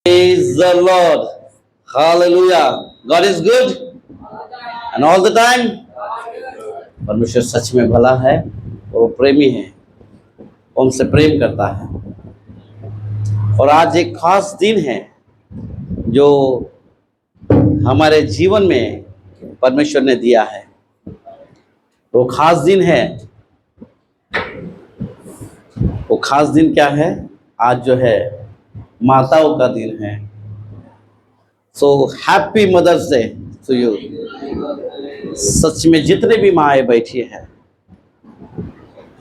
Praise the Lord. Hallelujah. God is good and all the time. परमेश्वर सच में भला है और वो प्रेमी है, वो हमसे प्रेम करता है। और आज एक खास दिन है जो हमारे जीवन में परमेश्वर ने दिया है। वो खास दिन है, वो खास दिन क्या है? आज जो है माताओं का दिन है। So happy mother's day to you. सच में जितने भी माएँ बैठी हैं,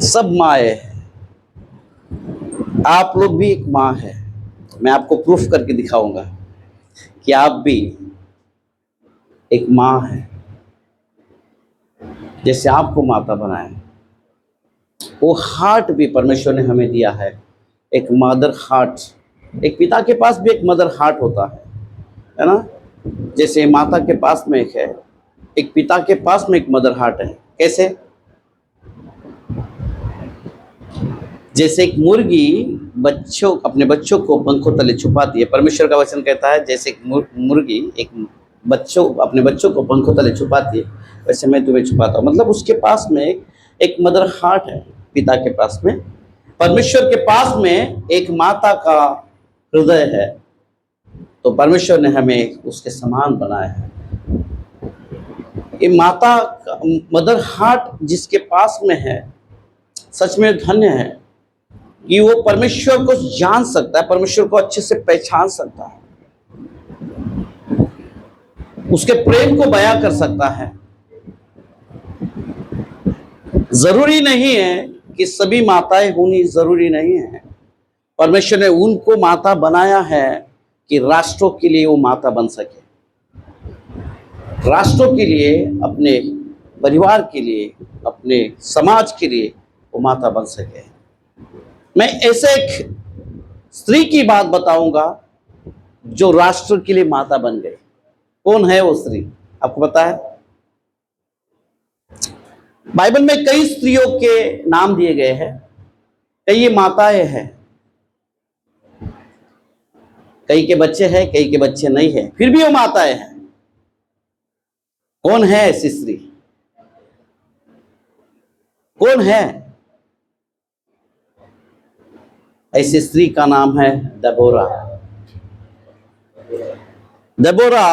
सब माएँ हैं। आप लोग भी एक माँ है। मैं आपको प्रूफ करके दिखाऊंगा कि आप भी एक माँ है। जैसे आपको माता बनाया, वो हार्ट भी परमेश्वर ने हमें दिया है, एक मदर हार्ट। एक पिता के पास भी एक मदर हार्ट होता है ना? जैसे माता के पास में एक है, एक पिता के पास में एक मदर हार्ट है। कैसे? जैसे एक मुर्गी अपने बच्चों को पंखों तले छुपाती है। परमेश्वर का वचन कहता है जैसे एक मुर्गी अपने बच्चों को पंखों तले छुपाती है, वैसे मैं तुम्हें छुपाता हूँ। मतलब उसके पास में एक मदर हार्ट है। पिता के पास में, परमेश्वर के पास में एक माता का हृदय है। तो परमेश्वर ने हमें उसके समान बनाया है। ये माता का मदर हार्ट जिसके पास में है, सच में धन्य है कि वो परमेश्वर को जान सकता है, परमेश्वर को अच्छे से पहचान सकता है, उसके प्रेम को बयां कर सकता है। जरूरी नहीं है कि सभी माताएं होनी जरूरी नहीं है। परमेश्वर ने उनको माता बनाया है कि राष्ट्रों के लिए वो माता बन सके, राष्ट्रों के लिए, अपने परिवार के लिए, अपने समाज के लिए वो माता बन सके। मैं ऐसे एक स्त्री की बात बताऊंगा जो राष्ट्र के लिए माता बन गई। कौन है वो स्त्री? आपको पता है? बाइबल में कई स्त्रियों के नाम दिए गए हैं। कई ये माताएं हैं, कई के बच्चे हैं, कई के बच्चे नहीं हैं, फिर भी वो माताएं हैं। कौन है ऐसी स्त्री? कौन है ऐसी स्त्री? का नाम है दबोरा। दबोरा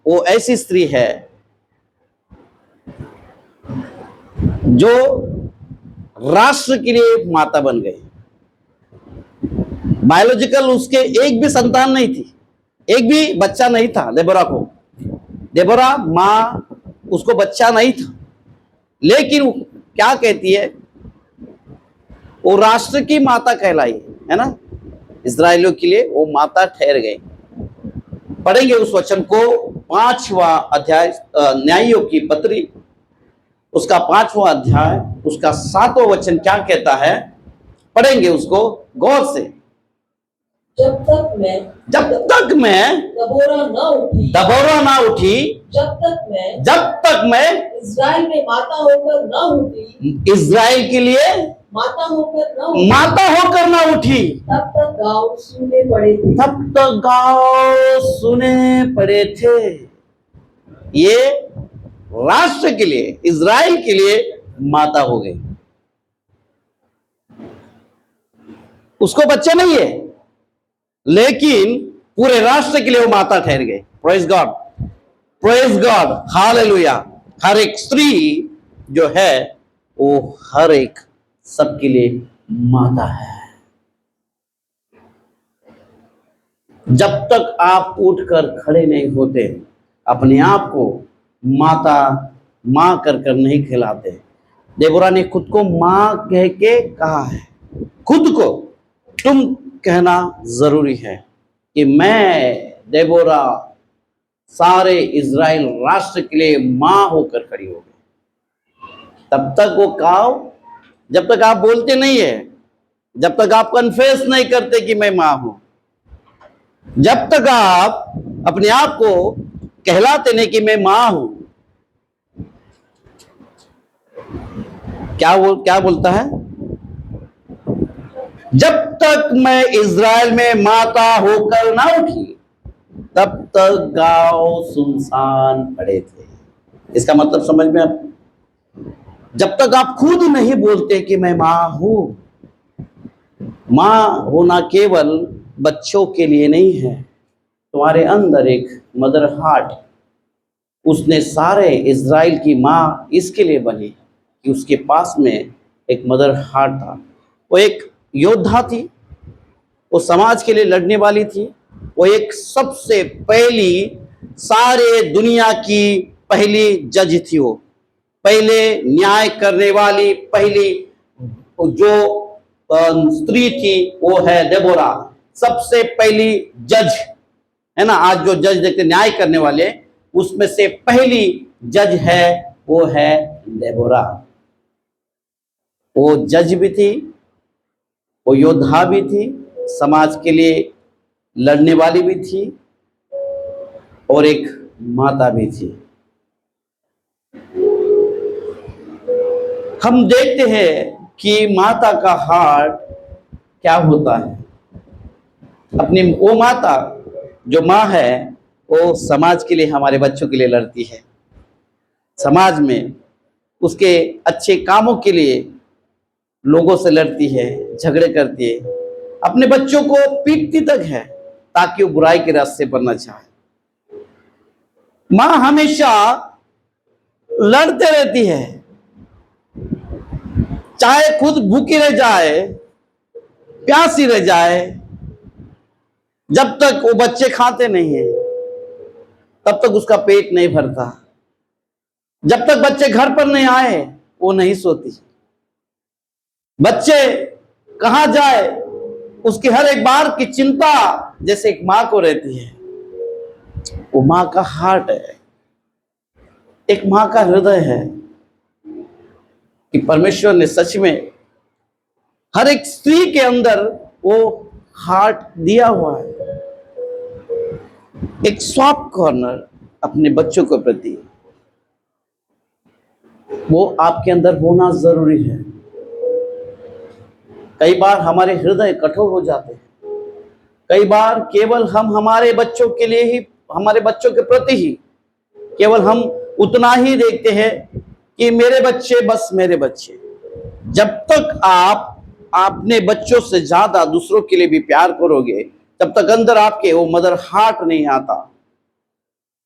वो ऐसी स्त्री है जो राष्ट्र के लिए माता बन गई। बायोलॉजिकल उसके एक भी संतान नहीं थी, एक भी बच्चा नहीं था देबोरा को। देबोरा माँ, उसको बच्चा नहीं था, लेकिन क्या कहती है? वो राष्ट्र की माता कहलाई है ना। इस्राएलियों के लिए वो माता ठहर गई। पढ़ेंगे उस वचन को, 5वां अध्याय न्यायियों की पत्री, उसका 5वां अध्याय, उसका 7वां वचन क्या कहता है? पढ़ेंगे उसको गौर से। जब तक मैं दबोरा ना उठी, जब तक मैं इस्राएल में माता होकर ना उठी, इस्राएल के लिए माता होकर ना उठी, तब तक गाँव सुने पड़े थे। ये राष्ट्र के लिए, इस्राएल के लिए माता हो गई। उसको बच्चे नहीं है, लेकिन पूरे राष्ट्र के लिए वो माता ठहर गए। Praise God, praise God, hallelujah. हर एक स्त्री जो है वो हर एक सबके लिए माता है। जब तक आप उठकर खड़े नहीं होते, अपने आप को माँ कर नहीं खिलाते। देबोरा ने खुद को माँ कह के कहा है। खुद को तुम कहना जरूरी है कि मैं देबोरा सारे इज़राइल राष्ट्र के लिए माँ होकर खड़ी हो गई। तब तक वो काव, जब तक आप बोलते नहीं है, जब तक आप कन्फेस नहीं करते कि मैं माँ हूं, जब तक आप अपने आप को कहलाते नहीं कि मैं माँ हूं, क्या बोलता है? जब तक मैं इज़राइल में माता होकर ना उठी, तब तक गांव सुनसान पड़े थे। इसका मतलब समझ में आप, जब तक आप खुद नहीं बोलते कि मैं मां हूं। मां होना केवल बच्चों के लिए नहीं है, तुम्हारे अंदर एक मदर हार्ट, उसने सारे इज़राइल की मां इसके लिए बनी कि उसके पास में एक मदर हार्ट था। वो एक योद्धा थी, वो समाज के लिए लड़ने वाली थी, वो एक सबसे पहली सारे दुनिया की पहली जज थी। वो पहले न्याय करने वाली पहली जो स्त्री थी वो है देबोरा, सबसे पहली जज है ना। आज जो जज देखते न्याय करने वाले, उसमें से पहली जज है वो है देबोरा। वो जज भी थी, वो योद्धा भी थी, समाज के लिए लड़ने वाली भी थी और एक माता भी थी। हम देखते हैं कि माता का हार्ट क्या होता है। अपनी वो माता जो माँ है वो समाज के लिए, हमारे बच्चों के लिए लड़ती है। समाज में उसके अच्छे कामों के लिए लोगों से लड़ती है, झगड़े करती है, अपने बच्चों को पीटती तक है ताकि वो बुराई के रास्ते पर न जाए। माँ हमेशा लड़ते रहती है, चाहे खुद भूखी रह जाए, प्यासी रह जाए, जब तक वो बच्चे खाते नहीं है तब तक उसका पेट नहीं भरता। जब तक बच्चे घर पर नहीं आए वो नहीं सोती। बच्चे कहां जाए उसकी हर एक बार की चिंता जैसे एक मां को रहती है। वो मां का हार्ट है, एक मां का हृदय है कि परमेश्वर ने सच में हर एक स्त्री के अंदर वो हार्ट दिया हुआ है, एक सॉफ्ट कॉर्नर अपने बच्चों के प्रति, वो आपके अंदर होना जरूरी है। कई बार हमारे हृदय कठोर हो जाते हैं, कई बार केवल हम हमारे बच्चों के लिए ही, हमारे बच्चों के प्रति ही केवल हम उतना ही देखते हैं कि मेरे बच्चे, बस मेरे बच्चे। जब तक आप अपने बच्चों से ज्यादा दूसरों के लिए भी प्यार करोगे, तब तक अंदर आपके वो मदर हार्ट नहीं आता,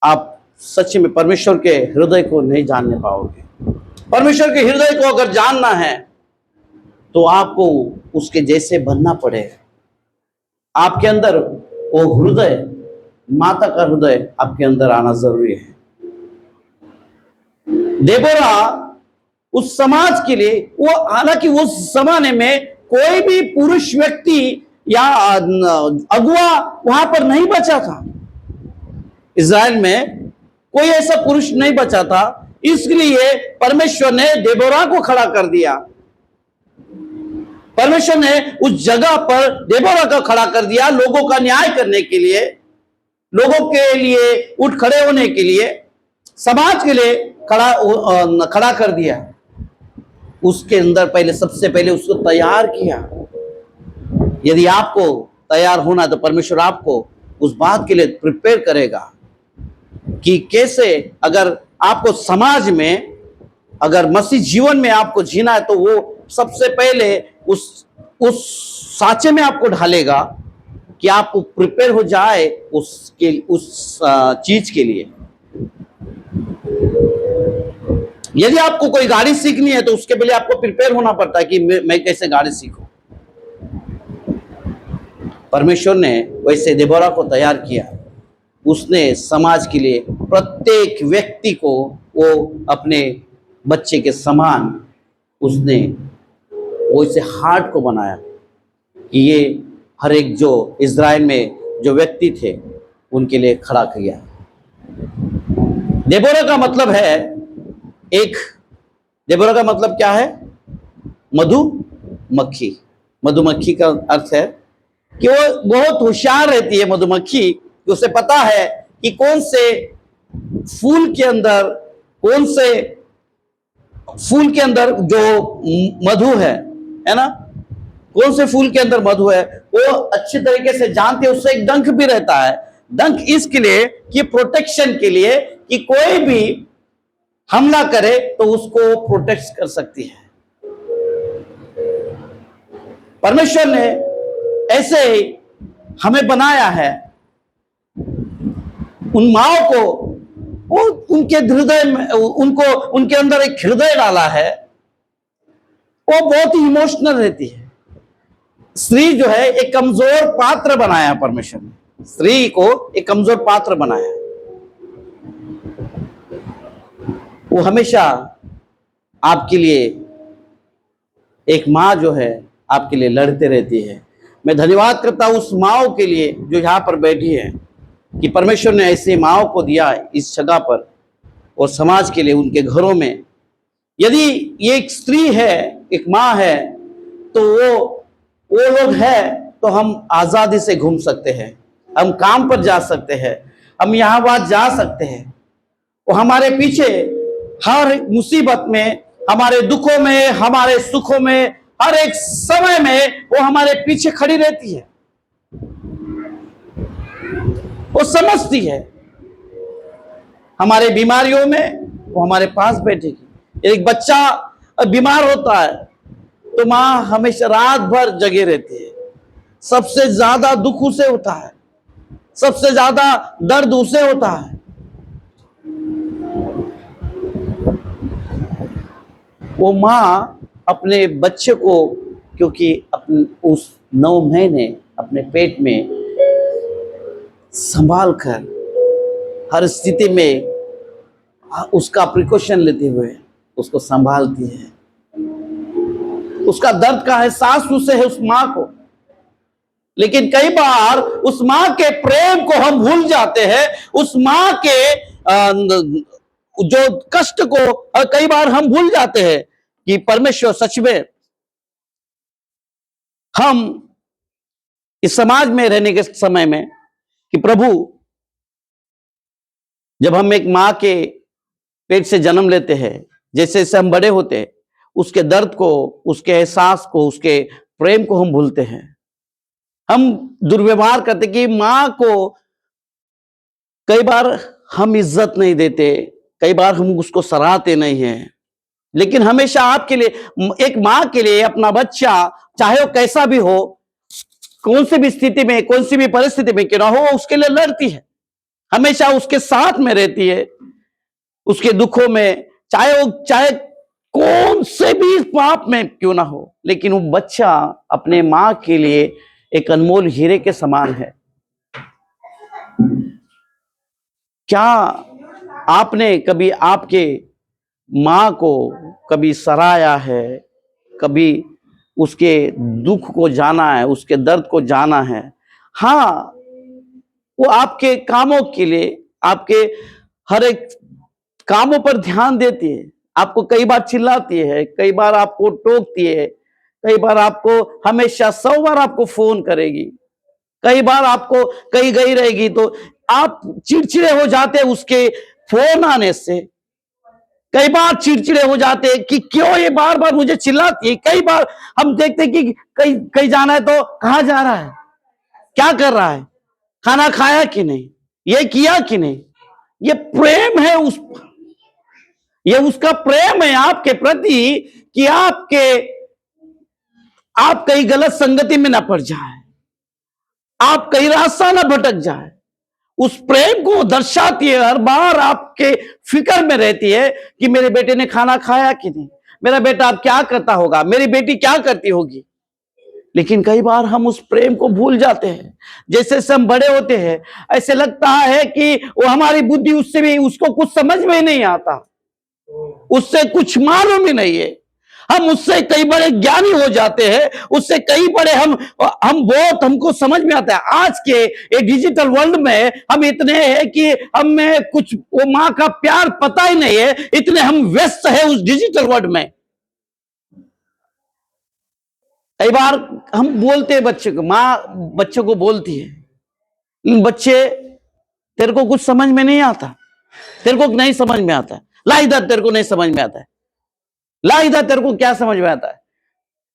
आप सच में परमेश्वर के हृदय को नहीं जानने पाओगे। परमेश्वर के हृदय को अगर जानना है तो आपको उसके जैसे बनना पड़ेगा। आपके अंदर वो हृदय, माता का हृदय आपके अंदर आना जरूरी है। देबोरा उस समाज के लिए, वो हालांकि उस जमाने में कोई भी पुरुष व्यक्ति या अगुआ वहां पर नहीं बचा था। इज़राइल में कोई ऐसा पुरुष नहीं बचा था, इसलिए परमेश्वर ने देबोरा को खड़ा कर दिया। परमेश्वर ने उस जगह पर देबोरा को खड़ा कर दिया, लोगों का न्याय करने के लिए, लोगों के लिए उठ खड़े होने के लिए, समाज के लिए खड़ा कर दिया। उसके अंदर पहले, सबसे पहले उसको तैयार किया। यदि आपको तैयार होना तो परमेश्वर आपको उस बात के लिए प्रिपेयर करेगा कि कैसे, अगर आपको समाज में, अगर मसीह जीवन में आपको जीना है तो वो सबसे पहले उस साँचे में आपको ढालेगा कि आप प्रिपेयर हो जाए उस चीज के लिए। यदि आपको कोई गाड़ी सीखनी है तो उसके पहले आपको प्रिपेयर होना पड़ता है कि मैं कैसे गाड़ी सीखूं। परमेश्वर ने वैसे देबोरा को तैयार किया। उसने समाज के लिए प्रत्येक व्यक्ति को वो अपने बच्चे के समान उसने वैसे हार्ट को बनाया कि ये हर एक जो इज़राइल में जो व्यक्ति थे उनके लिए खड़ा किया। देबोरा का मतलब है देबोरा का मतलब क्या है? मधुमक्खी। मधुमक्खी का अर्थ है कि वो बहुत होशियार रहती है मधुमक्खी, कि उसे पता है कि कौन से फूल के अंदर जो मधु है ना, कौन से फूल के अंदर मधु है वो अच्छी तरीके से जानते हैं। उससे एक डंक भी रहता है, डंक इसके लिए कि प्रोटेक्शन के लिए, कि कोई भी हमला करे तो उसको प्रोटेक्ट कर सकती है। परमेश्वर ने ऐसे ही हमें बनाया है। उन माओ को, वो उनके हृदय में, उनको उनके अंदर एक हृदय डाला है, वो बहुत ही इमोशनल रहती है। स्त्री जो है एक कमजोर पात्र बनाया परमेश्वर ने, स्त्री को एक कमजोर पात्र बनाया। वो हमेशा आपके लिए, एक माँ जो है आपके लिए लड़ते रहती है। मैं धन्यवाद करता हूं उस माओ के लिए जो यहां पर बैठी है, कि परमेश्वर ने ऐसे माओ को दिया इस जगह पर और समाज के लिए, उनके घरों में। यदि ये एक स्त्री है, एक माँ है, तो वो लोग है तो हम आजादी से घूम सकते हैं, हम काम पर जा सकते हैं, हम यहाँ वहां जा सकते हैं। वो हमारे पीछे हर मुसीबत में, हमारे दुखों में, हमारे सुखों में, हर एक समय में वो हमारे पीछे खड़ी रहती है। वो समझती है हमारे बीमारियों में, वो हमारे पास बैठेगी। एक बच्चा बीमार होता है तो माँ हमेशा रात भर जगे रहती है। सबसे ज्यादा दुख उसे होता है, सबसे ज्यादा दर्द उसे होता है। वो माँ अपने बच्चे को, क्योंकि अपने उस 9 महीने अपने पेट में संभाल कर हर स्थिति में उसका प्रिकॉशन लेते हुए उसको संभालती है। उसका दर्द का एहसास उसे है, उस माँ को। लेकिन कई बार उस माँ के प्रेम को हम भूल जाते हैं, उस माँ के जो कष्ट को कई बार हम भूल जाते हैं कि परमेश्वर सच में, हम इस समाज में रहने के समय में, कि प्रभु, जब हम एक माँ के पेट से जन्म लेते हैं, जैसे जैसे हम बड़े होते हैं, उसके दर्द को, उसके एहसास को, उसके प्रेम को हम भूलते हैं। हम दुर्व्यवहार करते कि माँ को कई बार हम इज्जत नहीं देते, कई बार हम उसको सराहते नहीं हैं। लेकिन हमेशा आपके लिए, एक माँ के लिए अपना बच्चा, चाहे वो कैसा भी हो, कौन सी भी स्थिति में, कौन सी भी परिस्थिति में क्यों ना हो, उसके लिए लड़ती है, हमेशा उसके साथ में रहती है, उसके दुखों में, चाहे कौन से भी पाप में क्यों ना हो। लेकिन वो बच्चा अपने माँ के लिए एक अनमोल हीरे के समान है। क्या आपने कभी आपके माँ को कभी सराहा है, कभी उसके दुख को जाना है, उसके दर्द को जाना है? हाँ, वो आपके कामों के लिए, आपके हर एक कामों पर ध्यान देती है, आपको कई बार चिल्लाती है, कई बार आपको टोकती है, कई बार आपको हमेशा 100 बार आपको फोन करेगी, कई बार आपको कहीं गई रहेगी तो आप चिड़चिड़े हो जाते हैं उसके फोन आने से। कई बार चिड़चिड़े हो जाते हैं कि क्यों ये बार बार मुझे चिल्लाती है। कई बार हम देखते हैं कि कहीं जाना है तो कहां जा रहा है, क्या कर रहा है, खाना खाया कि नहीं, ये किया कि नहीं। ये प्रेम है, ये उसका प्रेम है आपके प्रति, कि आप कहीं गलत संगति में ना पड़ जाए, आप कहीं रास्ता ना भटक जाए। उस प्रेम को दर्शाती है, हर बार आपके फिक्र में रहती है कि मेरे बेटे ने खाना खाया कि नहीं, मेरा बेटा अब क्या करता होगा, मेरी बेटी क्या करती होगी। लेकिन कई बार हम उस प्रेम को भूल जाते हैं। जैसे जैसे हम बड़े होते हैं, ऐसे लगता है कि वो हमारी बुद्धि उससे भी, उसको कुछ समझ में नहीं आता, उससे कुछ मालूम ही नहीं है। हम उससे कई बड़े ज्ञानी हो जाते हैं, उससे कई बड़े हम बहुत, हमको समझ में आता है। आज के ये डिजिटल वर्ल्ड में हम इतने हैं कि हमें कुछ वो माँ का प्यार पता ही नहीं है, इतने हम व्यस्त है उस डिजिटल वर्ल्ड में। कई बार हम बोलते हैं बच्चे को, माँ बच्चे को बोलती है, बच्चे तेरे को कुछ समझ में नहीं आता, तेरे को नहीं समझ में आता है, ला इधर, तेरे को नहीं समझ में आता है, ला इधर, तेरे को क्या समझ में आता है।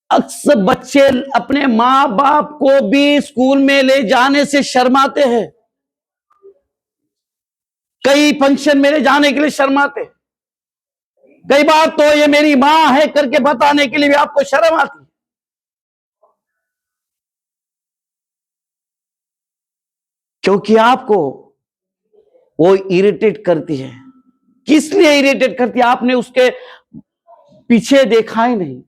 अक्सर बच्चे अपने माँ बाप को भी स्कूल में ले जाने से शर्माते हैं। कई फंक्शन मेरे जाने के लिए शर्माते, कई बार तो ये मेरी मां है करके बताने के लिए भी आपको शर्म आती। क्योंकि आपको वो इरिटेट करती है। किस लिए इरिटेट करती है? आपने उसके पीछे देखा ही नहीं,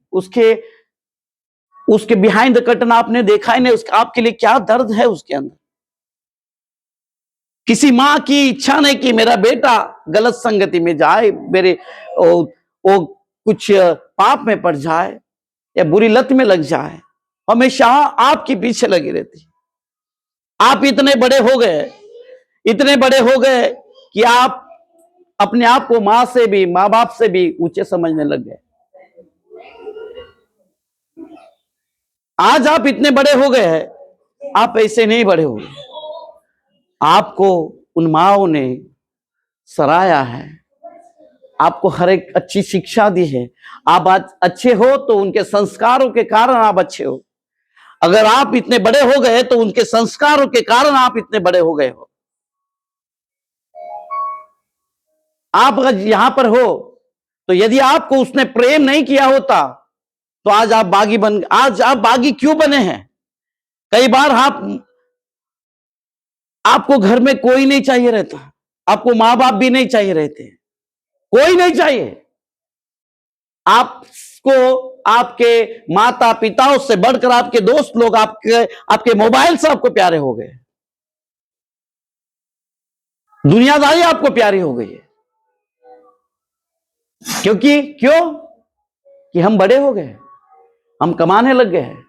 उसके बिहाइंड द कर्टन आपने देखा ही नहीं, उसका आपके लिए क्या दर्द है उसके अंदर। किसी मां की इच्छा नहीं कि मेरा बेटा गलत संगति में जाए, मेरे वो कुछ पाप में पड़ जाए या बुरी लत में लग जाए। हमेशा आपके पीछे लगी रहती। आप इतने बड़े हो गए, इतने बड़े हो गए कि आप अपने आप को मां से भी, मां बाप से भी ऊंचे समझने लग गए। आज आप इतने बड़े हो गए हैं, आप ऐसे नहीं बड़े हो गए। आपको उन माओं ने सराहा है, आपको हर एक अच्छी शिक्षा दी है। आप आज अच्छे हो तो उनके संस्कारों के कारण आप अच्छे हो। अगर आप इतने बड़े हो गए तो उनके संस्कारों के कारण आप इतने बड़े हो गए हो। आप अगर यहां पर हो तो यदि आपको उसने प्रेम नहीं किया होता तो आज आप बागी क्यों बने हैं? कई बार आपको घर में कोई नहीं चाहिए रहता, आपको मां बाप भी नहीं चाहिए रहते, कोई नहीं चाहिए आपको। आपके माता पिताओं से बढ़कर आपके दोस्त लोग, आपके मोबाइल से आपको प्यारे हो गए, दुनियादारी आपको प्यारी हो गई है। क्यों कि हम बड़े हो गए, हम कमाने लग गए हैं,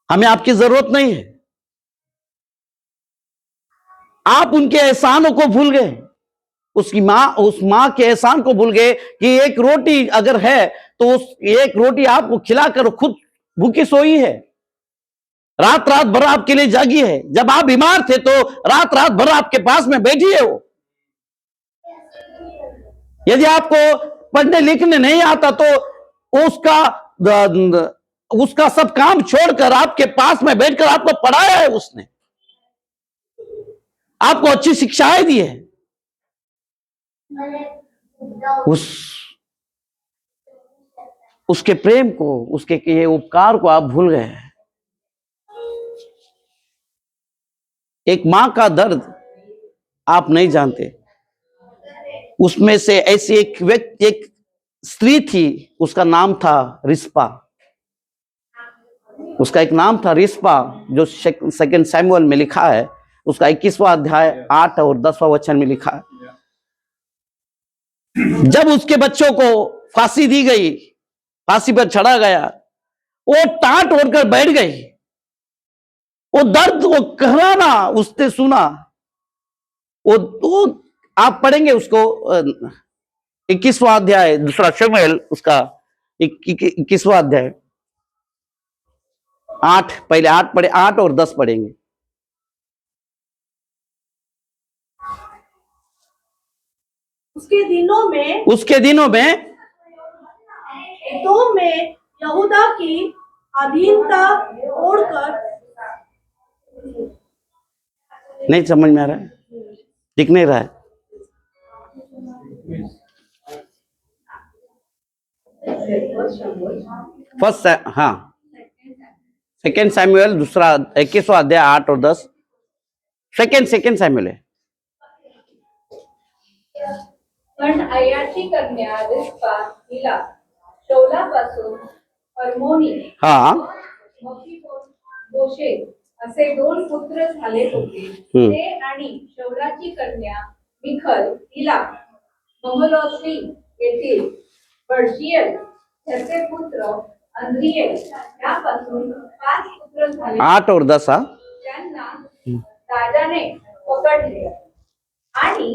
हमें आपकी जरूरत नहीं है। आप उनके एहसानों को भूल गए, उस मां के एहसान को भूल गए कि एक रोटी अगर है तो उस एक रोटी आपको खिलाकर खुद भूखी सोई है, रात रात भर आपके लिए जागी है। जब आप बीमार थे तो रात रात भर आपके पास में बैठी है वो। यदि आपको पढ़ने लिखने नहीं आता तो उसका सब काम छोड़कर आपके पास में बैठकर आपको पढ़ाया है उसने, आपको अच्छी शिक्षाएं दी है। उसके प्रेम को, उसके किए उपकार को आप भूल गए हैं। एक मां का दर्द आप नहीं जानते। उसमें से ऐसी एक स्त्री थी, उसका नाम था रिस्पा। उसका एक नाम था रिस्पा, जो सेकंड सैमुएल में लिखा है, उसका 21वां अध्याय 8 और 10वां वचन में लिखा है। जब उसके बच्चों को फांसी दी गई, फांसी पर चढ़ा गया, वो टाट ओढ़कर बैठ गई। वो दर्द, वो कहराना उसने सुना। वो आप पढ़ेंगे उसको 21वां अध्याय, दूसरा शमूएल, उसका 21वां अध्याय 8, पहले 8 पढ़े, 8 और 10 पढ़ेंगे। उसके दिनों में एदोम में यहूदा की अधीनता ओढ़कर, नहीं समझ में आ रहा है, दिख नहीं रहा है। फर्स्ट, हाँ, सेकेंड सैमुएल, दूसरा 21वां अध्याय 8 और 10। सेकेंड सैमुएल है। पण आयाची कन्या रिस्पा हिला शौलापासून हर्मोनी, हाँ, मफीबोशेत असे 2 पुत्र झाले होते। ते आणि शौलाची कन्या मिखल हिला महलोत्री येथील बर्जियल त्याचे पुत्र अंद्रियल यापासून 5 पुत्र झाले। 8 और 10, हाँ, त्यांना राजाने पकडले आणि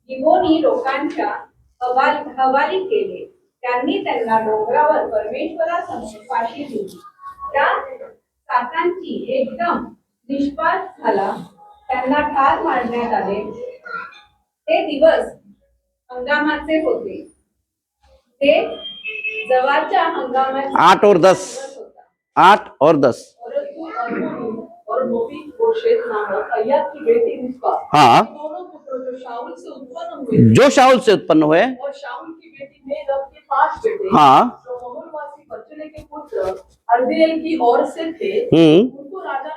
गिबोनी लोकांच्या हवाली केले। त्यांनी त्यांना डोंगरावर परमेश्वरासमोर फाशी दिली। त्या सातांची एकदम निष्पात झाला, त्यांना ठार मारण्यात आले। ते दिवस हंगामाचे होते, ते जवाच्या हंगामाचे। 8 और 10, 8 और 10, और मफीबोशेत नामक अय्यात की बेटी रिस्पा, हाँ, दोनों पुत्रों जो शाऊल से उत्पन्न हुए जो शाऊल से उत्पन्न हुए। और शाऊल की बेटी मेरब के 5 बेटे हाँ। जो महुलवासी बर्जिल्लै के पुत्र अर्दिएल की ओर से थे, उनको राजा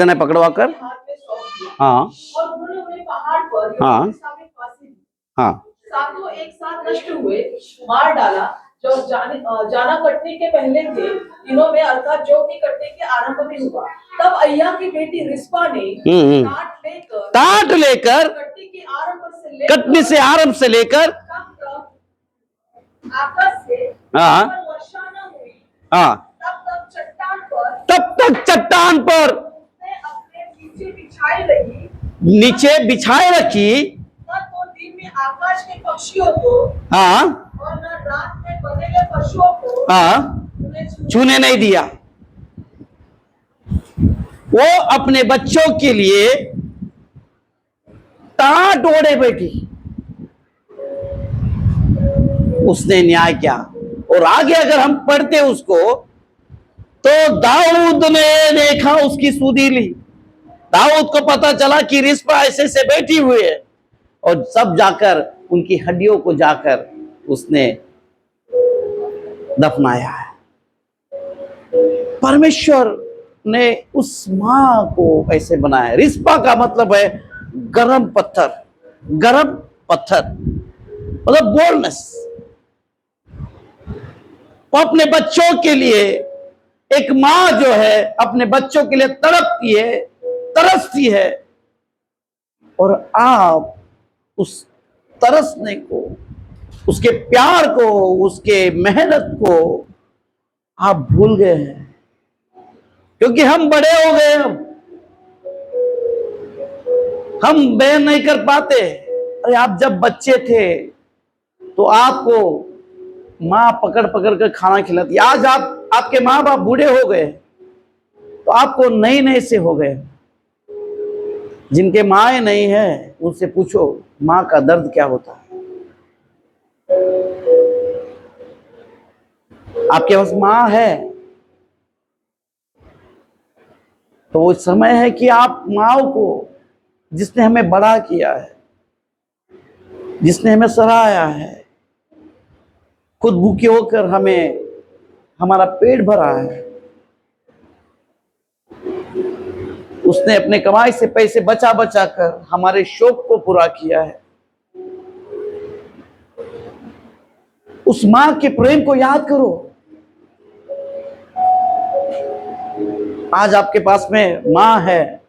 ने पकड़वा कर हाँ। हाथ में सौंप दिया। हाँ। और उन्होंने उन्हें पहाड़ पर हाँ। यहोवा के सामने फांसी दी। हाँ। सातों एक साथ नष्ट हुए, मार डाला जो जाना कटने के पहले थे दिनों में, अर्थात जो भी कटने के आरंभ में हुआ। तब अय्या की बेटी रिस्पा ने टाट लेकर कटनी से आरंभ से लेकर आकाश से हाँ। वर्षा न हुई, हाँ, तब तक चट्टान पर उसने अपने नीचे बिछाई रखी। न तो दिन में आकाश के पक्षियों को हाँ। और न रात में बनेले पशुओं को हाँ, छूने नहीं दिया। वो अपने बच्चों के लिए टाट ओढ़े बैठी, उसने न्याय किया। और आगे अगर हम पढ़ते उसको, तो दाऊद ने देखा, उसकी सुधी ली। दाऊद को पता चला कि रिस्पा ऐसे से बैठी हुई है, और सब जाकर उनकी हड्डियों को जाकर उसने दफनाया है। परमेश्वर ने उस मां को ऐसे बनाया। रिस्पा का मतलब है गरम पत्थर, गरम पत्थर मतलब बोल्डनेस। वो अपने बच्चों के लिए, एक मां जो है अपने बच्चों के लिए तड़पती है, तरसती है, और आप उस तरसने को, उसके प्यार को, उसके मेहनत को आप भूल गए हैं, क्योंकि हम बड़े हो गए। हम बयान नहीं कर पाते। अरे आप जब बच्चे थे तो आपको माँ पकड़ पकड़ कर खाना खिलाती। आज आपके माँ बाप बूढ़े हो गए तो आपको नई नई से हो गए। जिनके माँ नहीं है उनसे पूछो माँ का दर्द क्या होता है। आपके पास माँ है तो वो समय है कि आप माँ को, जिसने हमें बड़ा किया है, जिसने हमें सराहा है, खुद भूखे होकर हमें हमारा पेट भरा है, उसने अपने कमाई से पैसे बचा बचा कर हमारे शौक को पूरा किया है। उस मां के प्रेम को याद करो। आज आपके पास में मां है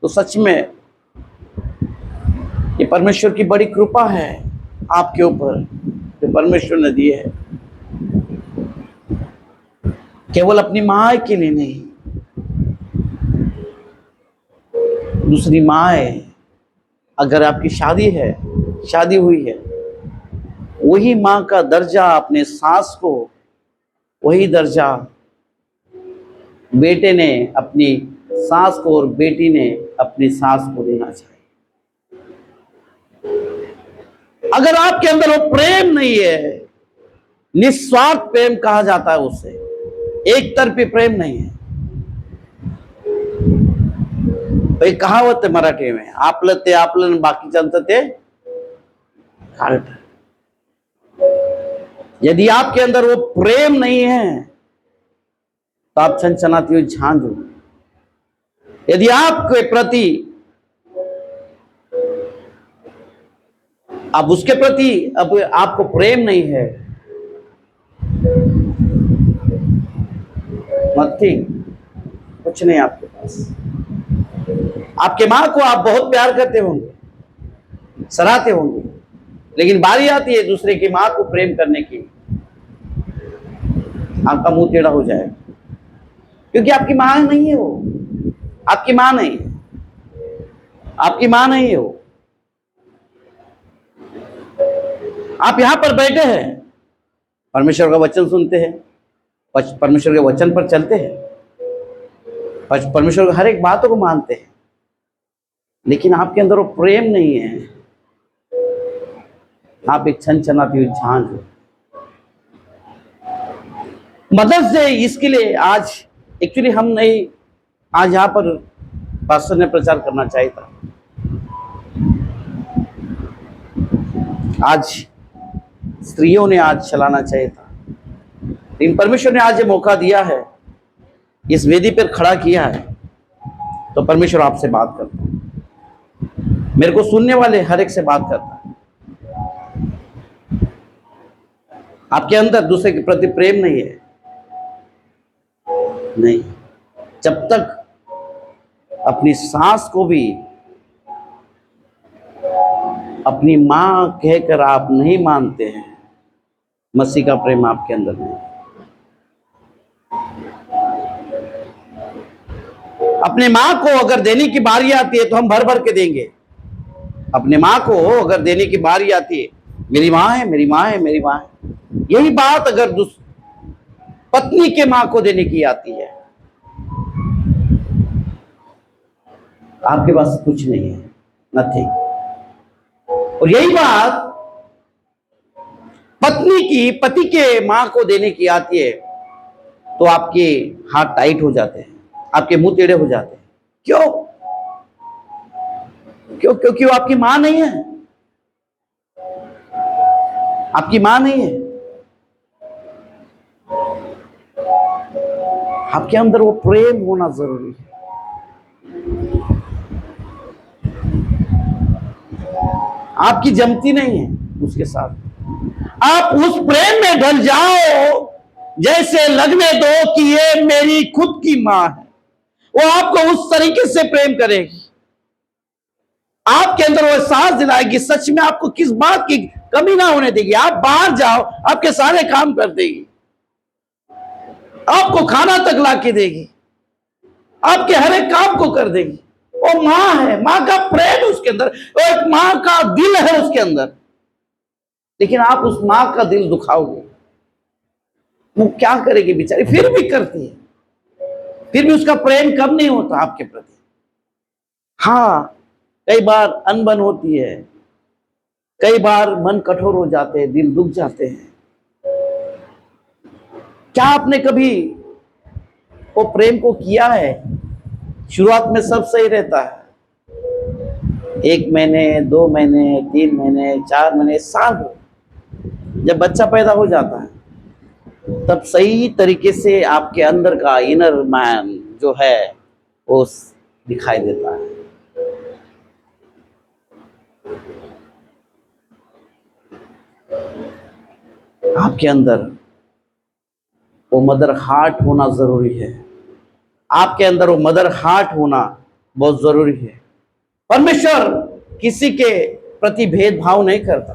तो सच में ये परमेश्वर की बड़ी कृपा है आपके ऊपर, जो परमेश्वर ने दी है। केवल अपनी मां के लिए नहीं, दूसरी माँ अगर आपकी शादी है, शादी हुई है, वही माँ का दर्जा अपने सास को, वही दर्जा बेटे ने अपनी सास को और बेटी ने अपनी सास को देना चाहिए। अगर आपके अंदर वो प्रेम नहीं है, निस्वार्थ प्रेम कहा जाता है उसे, एक तरफी प्रेम नहीं है। एक कहावत है मराठी में, आपलं ते आपलं बाकीच्यांचं ते खारट। यदि आपके अंदर वो प्रेम नहीं है तो आप छनछनाती हुई झांझ हो। यदि आपके प्रति, अब उसके प्रति अब आपको प्रेम नहीं है, नथिंग, कुछ नहीं आपके पास। आपके मां को आप बहुत प्यार करते होंगे, सराहते होंगे, लेकिन बारी आती है दूसरे की मां को प्रेम करने की, आपका मुंह टेढ़ा हो जाएगा, क्योंकि आपकी मां नहीं है वो। आपकी मां नहीं, आपकी मां नहीं है वो। आप यहां पर बैठे हैं, परमेश्वर का वचन सुनते हैं, परमेश्वर के वचन पर चलते हैं, परमेश्वर की हर एक बातों को मानते हैं, लेकिन आपके अंदर वो प्रेम नहीं है। आप एक छनछनाती हुई झांझ हो। मदर्स डे इसके लिए आज एक्चुअली हम नहीं, आज यहाँ पर पास्टर ने प्रचार करना चाहिए था, आज स्त्रियों ने आज चलाना चाहिए था, लेकिन परमेश्वर ने आज ये मौका दिया है, इस वेदी पर खड़ा किया है, तो परमेश्वर आपसे बात करता है, मेरे को सुनने वाले हर एक से बात करता है। आपके अंदर दूसरे के प्रति प्रेम नहीं है, नहीं, जब तक अपनी सास को भी अपनी मां कहकर आप नहीं मानते हैं, मसीह का प्रेम आपके अंदर नहीं। अपने मां को अगर देने की बारी आती है तो हम भर भर के देंगे। अपने मां को अगर देने की बारी आती है, मेरी मां है, मेरी मां है, मेरी मां है, यही बात अगर पत्नी के मां को देने की आती है, आपके पास कुछ नहीं है, नथिंग। और यही बात पत्नी की पति के मां को देने की आती है, तो आपके हाथ टाइट हो जाते हैं, आपके मुंह टेढ़े हो जाते हैं। क्यों? क्यों? क्योंकि वो आपकी मां नहीं है, आपकी मां नहीं है। आपके अंदर वो प्रेम होना जरूरी है। आपकी जमती नहीं है उसके साथ, आप उस प्रेम में ढल जाओ, जैसे लगने दो कि ये मेरी खुद की मां है। वो आपको उस तरीके से प्रेम करेगी, आपके अंदर वो एहसास दिलाएगी, सच में आपको किस बात की कमी ना होने देगी। आप बाहर जाओ, आपके सारे काम कर देगी, आपको खाना तक ला के देगी, आपके हर एक काम को कर देगी। वो मां है, मां का प्रेम उसके अंदर, वो एक मां का दिल है उसके अंदर। लेकिन आप उस मां का दिल दुखाओगे, वो क्या करेगी बेचारी, फिर भी करती है, फिर भी उसका प्रेम कम नहीं होता आपके प्रति। हाँ, कई बार अनबन होती है, कई बार मन कठोर हो जाते हैं, दिल दुख जाते हैं। क्या आपने कभी वो प्रेम को किया है? शुरुआत में सब सही रहता है, 1 महीने, 2 महीने, 3 महीने, 4 महीने, साल, जब बच्चा पैदा हो जाता है तब सही तरीके से आपके अंदर का इनर मैन जो है वो दिखाई देता है। आपके अंदर वो मदर हार्ट होना जरूरी है, आपके अंदर वो मदर हार्ट होना बहुत जरूरी है। परमेश्वर किसी के प्रति भेदभाव नहीं करता।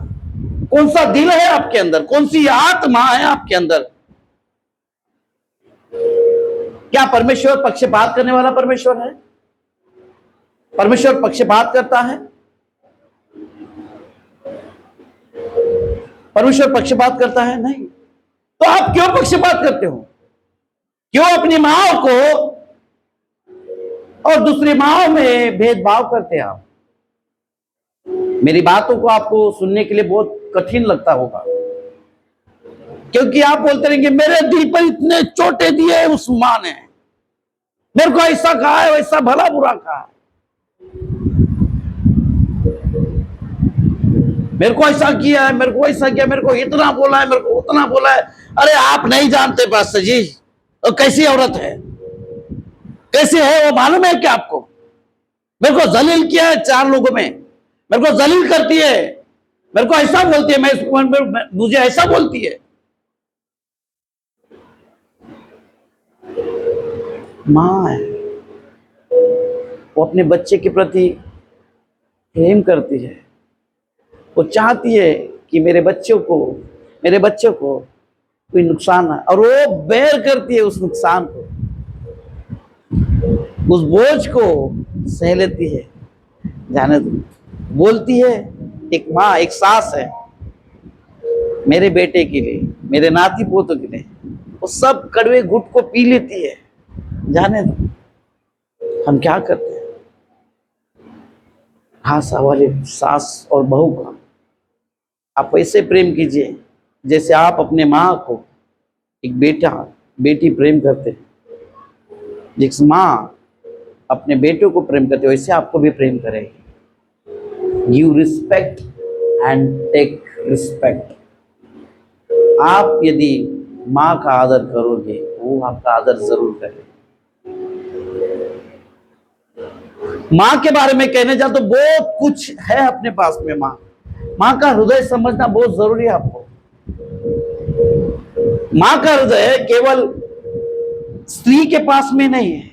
कौन सा दिल है आपके अंदर, कौन सी आत्मा है आपके अंदर। क्या परमेश्वर पक्षपात करने वाला परमेश्वर है? परमेश्वर पक्षपात करता है? परमेश्वर पक्षपात करता है? नहीं। तो आप क्यों पक्षपात करते हो? क्यों अपनी मां को और दूसरी मां में भेदभाव करते हैं आप? मेरी बातों को आपको सुनने के लिए बहुत कठिन लगता होगा, क्योंकि आप बोलते रहेंगे मेरे दिल पर इतने चोटें दिए उस मां ने, मेरे को ऐसा कहा है, वैसा भला बुरा कहा है, मेरे को ऐसा किया है, मेरे को ऐसा किया, मेरे को इतना बोला है, मेरे को उतना बोला है। अरे आप नहीं जानते पास्टर जी, और कैसी औरत है, कैसी है वो मालूम है क्या आपको? मेरे को जलील किया है 4 लोगों में, मेरे को जलील करती है, मेरे को ऐसा बोलती है, मुझे ऐसा बोलती है। मां है, वो अपने बच्चे के प्रति प्रेम करती है, वो चाहती है कि मेरे बच्चों को कोई नुकसान ना, और वो बेर करती है उस नुकसान को, उस बोझ को सह लेती है। जाने दो, बोलती है, एक माँ, एक सास है मेरे बेटे के लिए, मेरे नाती पोतों के लिए, वो सब कड़वे घुट को पी लेती है। जाने दो, हम क्या करते हैं? हाँ, सवाल सास और बहू का आप ऐसे प्रेम कीजिए जैसे आप अपने माँ को एक बेटी प्रेम करते हैं। जिस माँ अपने बेटों को प्रेम करते हो, वैसे आपको भी प्रेम करेगी। Give respect and take respect. आप यदि माँ का आदर करोगे, वो आपका आदर जरूर करेगी। माँ के बारे में कहने जाओ तो बहुत कुछ है अपने पास में। माँ का हृदय समझना बहुत जरूरी है आपको। माँ का हृदय केवल स्त्री के पास में नहीं है,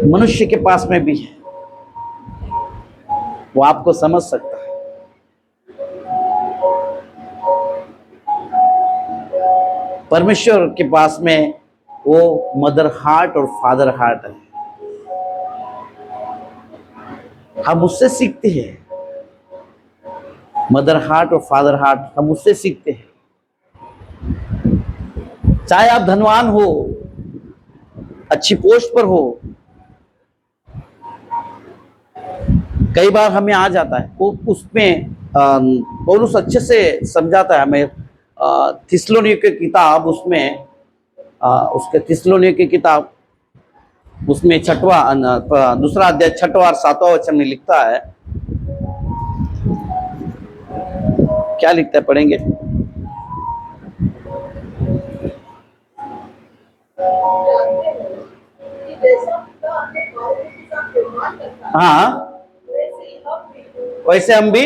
मनुष्य के पास में भी है। वो आपको समझ सकता है। परमेश्वर के पास में वो मदर हार्ट और फादर हार्ट है। हम उससे सीखते हैं, मदर हार्ट और फादर हार्ट हम उससे सीखते हैं। चाहे आप धनवान हो, अच्छी पोस्ट पर हो, कई बार हमें आ जाता है वो उसमें पौलुस अच्छे से समझाता है हमें। थिस्सलुनीके की किताब उसमें उसके थिस्सलुनीके की किताब उसमें दूसरा अध्याय 6वां और 7वां वचन में लिखता है। क्या लिखता है, पढ़ेंगे? जानते हैं कि जैसा पिता अपने बालकों के साथ व्यवहार करता है, हाँ, वैसे हम भी वैसे हम भी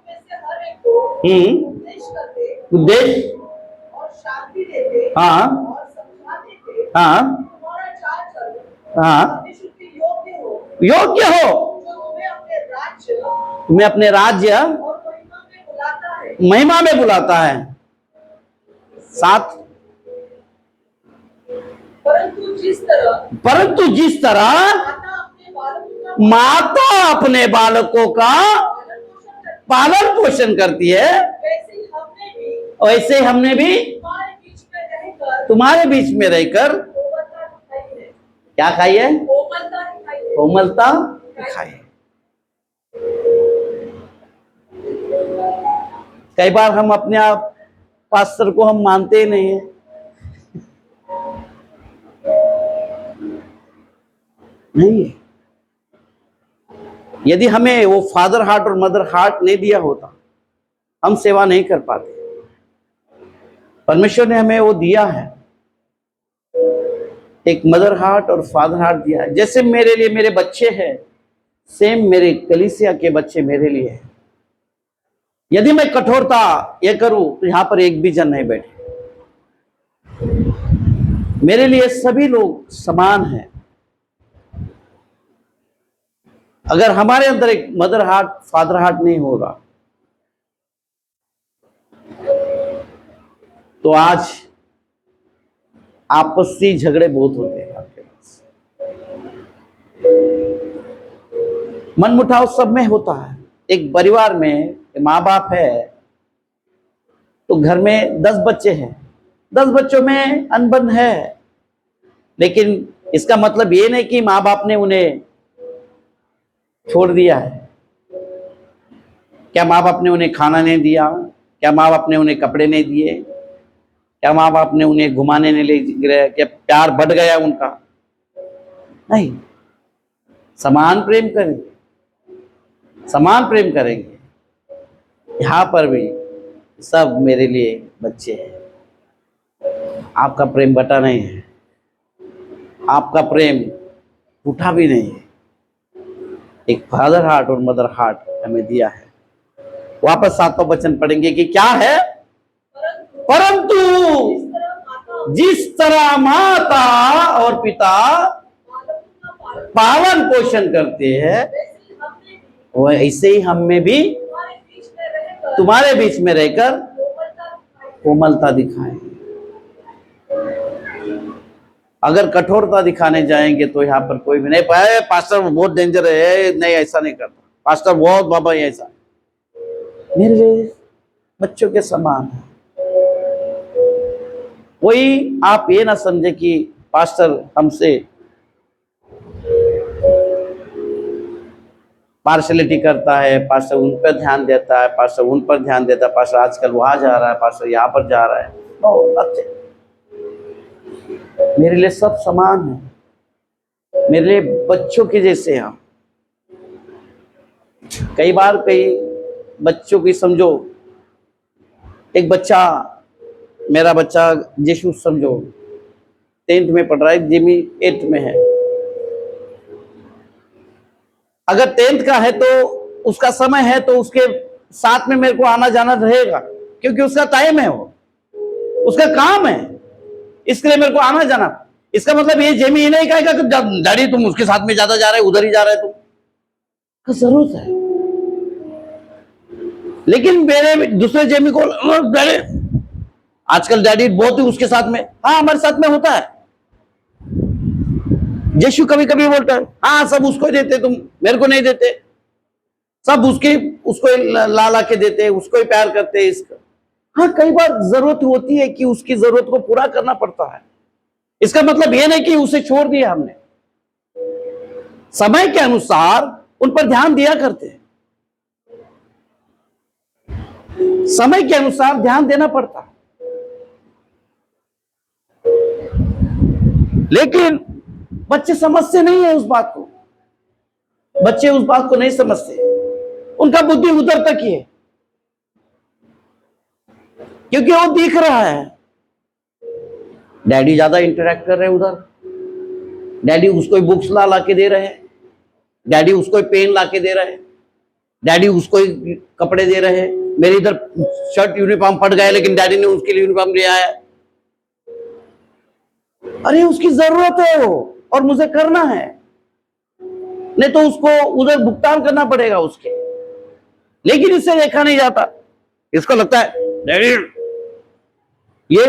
में से हर एक को उपदेश करते उद्देश्य, और शांति देते हाँ और समझाते थे, हाँ तुम्हारा चाल चलन हाँ परमेश्वर के योग्य हो, जो तुम्हें अपने राज्य तुम्हें अपने राज्य और महिमा में बुलाता है। महिमा में बुलाता है। 7 परंतु जिस तरह माता अपने बालकों का पालन पोषण करती है, वैसे हमने भी तुम्हारे बीच में रहकर क्या खाई है? कोमलता दिखाई है। कई बार हम अपने आप पास्टर को हम मानते ही नहीं है। नहीं है। यदि हमें वो फादर हार्ट और मदर हार्ट नहीं दिया होता, हम सेवा नहीं कर पाते। परमेश्वर ने हमें वो दिया है, एक मदर हार्ट और फादर हार्ट दिया है। जैसे मेरे लिए मेरे बच्चे हैं, सेम मेरे कलीसिया के बच्चे मेरे लिए हैं। यदि मैं कठोरता ये करूं तो यहां पर एक भी जन नहीं बैठे। मेरे लिए सभी लोग समान हैं। अगर हमारे अंदर एक मदर हार्ट फादर हार्ट नहीं होगा तो आज आपसी झगड़े बहुत होते हैं आपके पास। मनमुटाव सब में होता है। एक परिवार में माँ बाप है तो घर में 10 बच्चे हैं, 10 बच्चों में अनबन है, लेकिन इसका मतलब ये नहीं कि माँ बाप ने उन्हें छोड़ दिया है। क्या माँ बाप ने उन्हें खाना नहीं दिया? क्या माँ बाप ने उन्हें कपड़े नहीं दिए? क्या माँ बाप ने उन्हें घुमाने नहीं ले गए? क्या प्यार बढ़ गया उनका? नहीं। समान प्रेम करेंगे, समान प्रेम करेंगे। यहां पर भी सब मेरे लिए बच्चे हैं। आपका प्रेम बटा नहीं है, आपका प्रेम टूटा भी नहीं है। एक फादर हार्ट और मदर हार्ट हमें दिया है। वापस 7वां वचन पढ़ेंगे कि क्या है? परंतु जिस तरह माता और पिता पालन पोषण करते हैं, वैसे ही हम में भी तुम्हारे बीच में रहकर कोमलता दिखाएं। अगर कठोरता दिखाने जाएंगे तो यहाँ पर कोई भी नहीं पाए। पास्टर बहुत डेंजर है, नहीं ऐसा नहीं करता, पास्टर बहुत बाबा ऐसा। मेरे बच्चों के समान है। कोई आप ये ना समझे कि पास्टर हमसे पार्शलिटी करता है, पास्टर उन पर ध्यान देता है, पास्टर उन पर ध्यान देता है, पास्टर आजकल वहां जा रहा है, पास्टर यहाँ पर जा रहा है। नो, अच्छे मेरे लिए सब समान है। मेरे लिए बच्चों के जैसे हैं। कई बार कई बच्चों की समझो, एक बच्चा, मेरा बच्चा यीशु समझो 10th में पढ़ रहा है, जिमी 8th में है। अगर 10th का है तो उसका समय है, तो उसके साथ में मेरे को आना जाना रहेगा, क्योंकि उसका टाइम है, वो उसका काम है, इसके लिए मेरे को आना जाना। इसका मतलब ये जेमी ये नहीं कहेगा कि डैडी तुम उसके साथ में ज्यादा जा रहे, उधर ही जा रहे तुम, का जरूरत है। लेकिन मेरे दूसरे जेमी को डैडी, आजकल डैडी बहुत ही उसके साथ में, हाँ हमारे साथ में होता है। यीशु कभी कभी बोलता है, हाँ सब उसको ही देते, तुम मेरे को नहीं देते, सब उसको ही ला ला के देते, उसको ही प्यार करते इसका। हाँ कई बार जरूरत होती है कि उसकी जरूरत को पूरा करना पड़ता है। इसका मतलब यह नहीं कि उसे छोड़ दिया हमने, समय के अनुसार उन पर ध्यान दिया करते हैं, समय के अनुसार ध्यान देना पड़ता है। लेकिन बच्चे समझते नहीं है उस बात को, बच्चे उस बात को नहीं समझते, उनका बुद्धि उधर तक ही है, क्योंकि वो दिख रहा है डैडी ज्यादा इंटरेक्ट कर रहे हैं उधर, डैडी उसको ही बुक्स ला के दे रहे हैं, डैडी उसको ही पेन ला के दे रहे हैं, डैडी उसको ही कपड़े दे रहे हैं। मेरे इधर शर्ट यूनिफॉर्म फट गए, लेकिन डैडी ने उसके लिए यूनिफॉर्म ले आया। अरे उसकी जरूरत है वो, और मुझे करना है, नहीं तो उसको उधर भुगतान करना पड़ेगा उसके। लेकिन इससे देखा नहीं जाता, इसको लगता है डैडी ये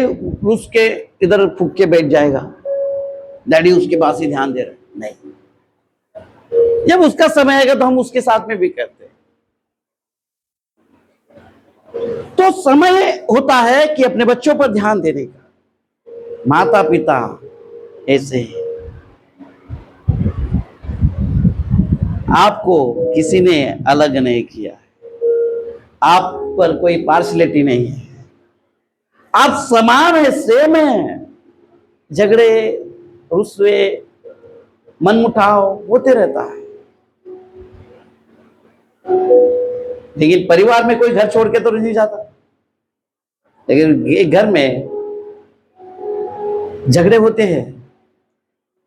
उसके इधर फूक के बैठ जाएगा, डैडी उसके पास ही ध्यान दे रहे। नहीं, जब उसका समय आएगा तो हम उसके साथ में भी करते हैं। तो समय होता है कि अपने बच्चों पर ध्यान देने का। माता पिता ऐसे हैं, आपको किसी ने अलग नहीं किया, आप पर कोई पार्शलिटी नहीं है, आप समान है, सेम है। झगड़े, रुस्वे, मनमुटाव होते रहता है, लेकिन परिवार में कोई घर छोड़ के तो नहीं जाता। लेकिन एक घर में झगड़े होते हैं,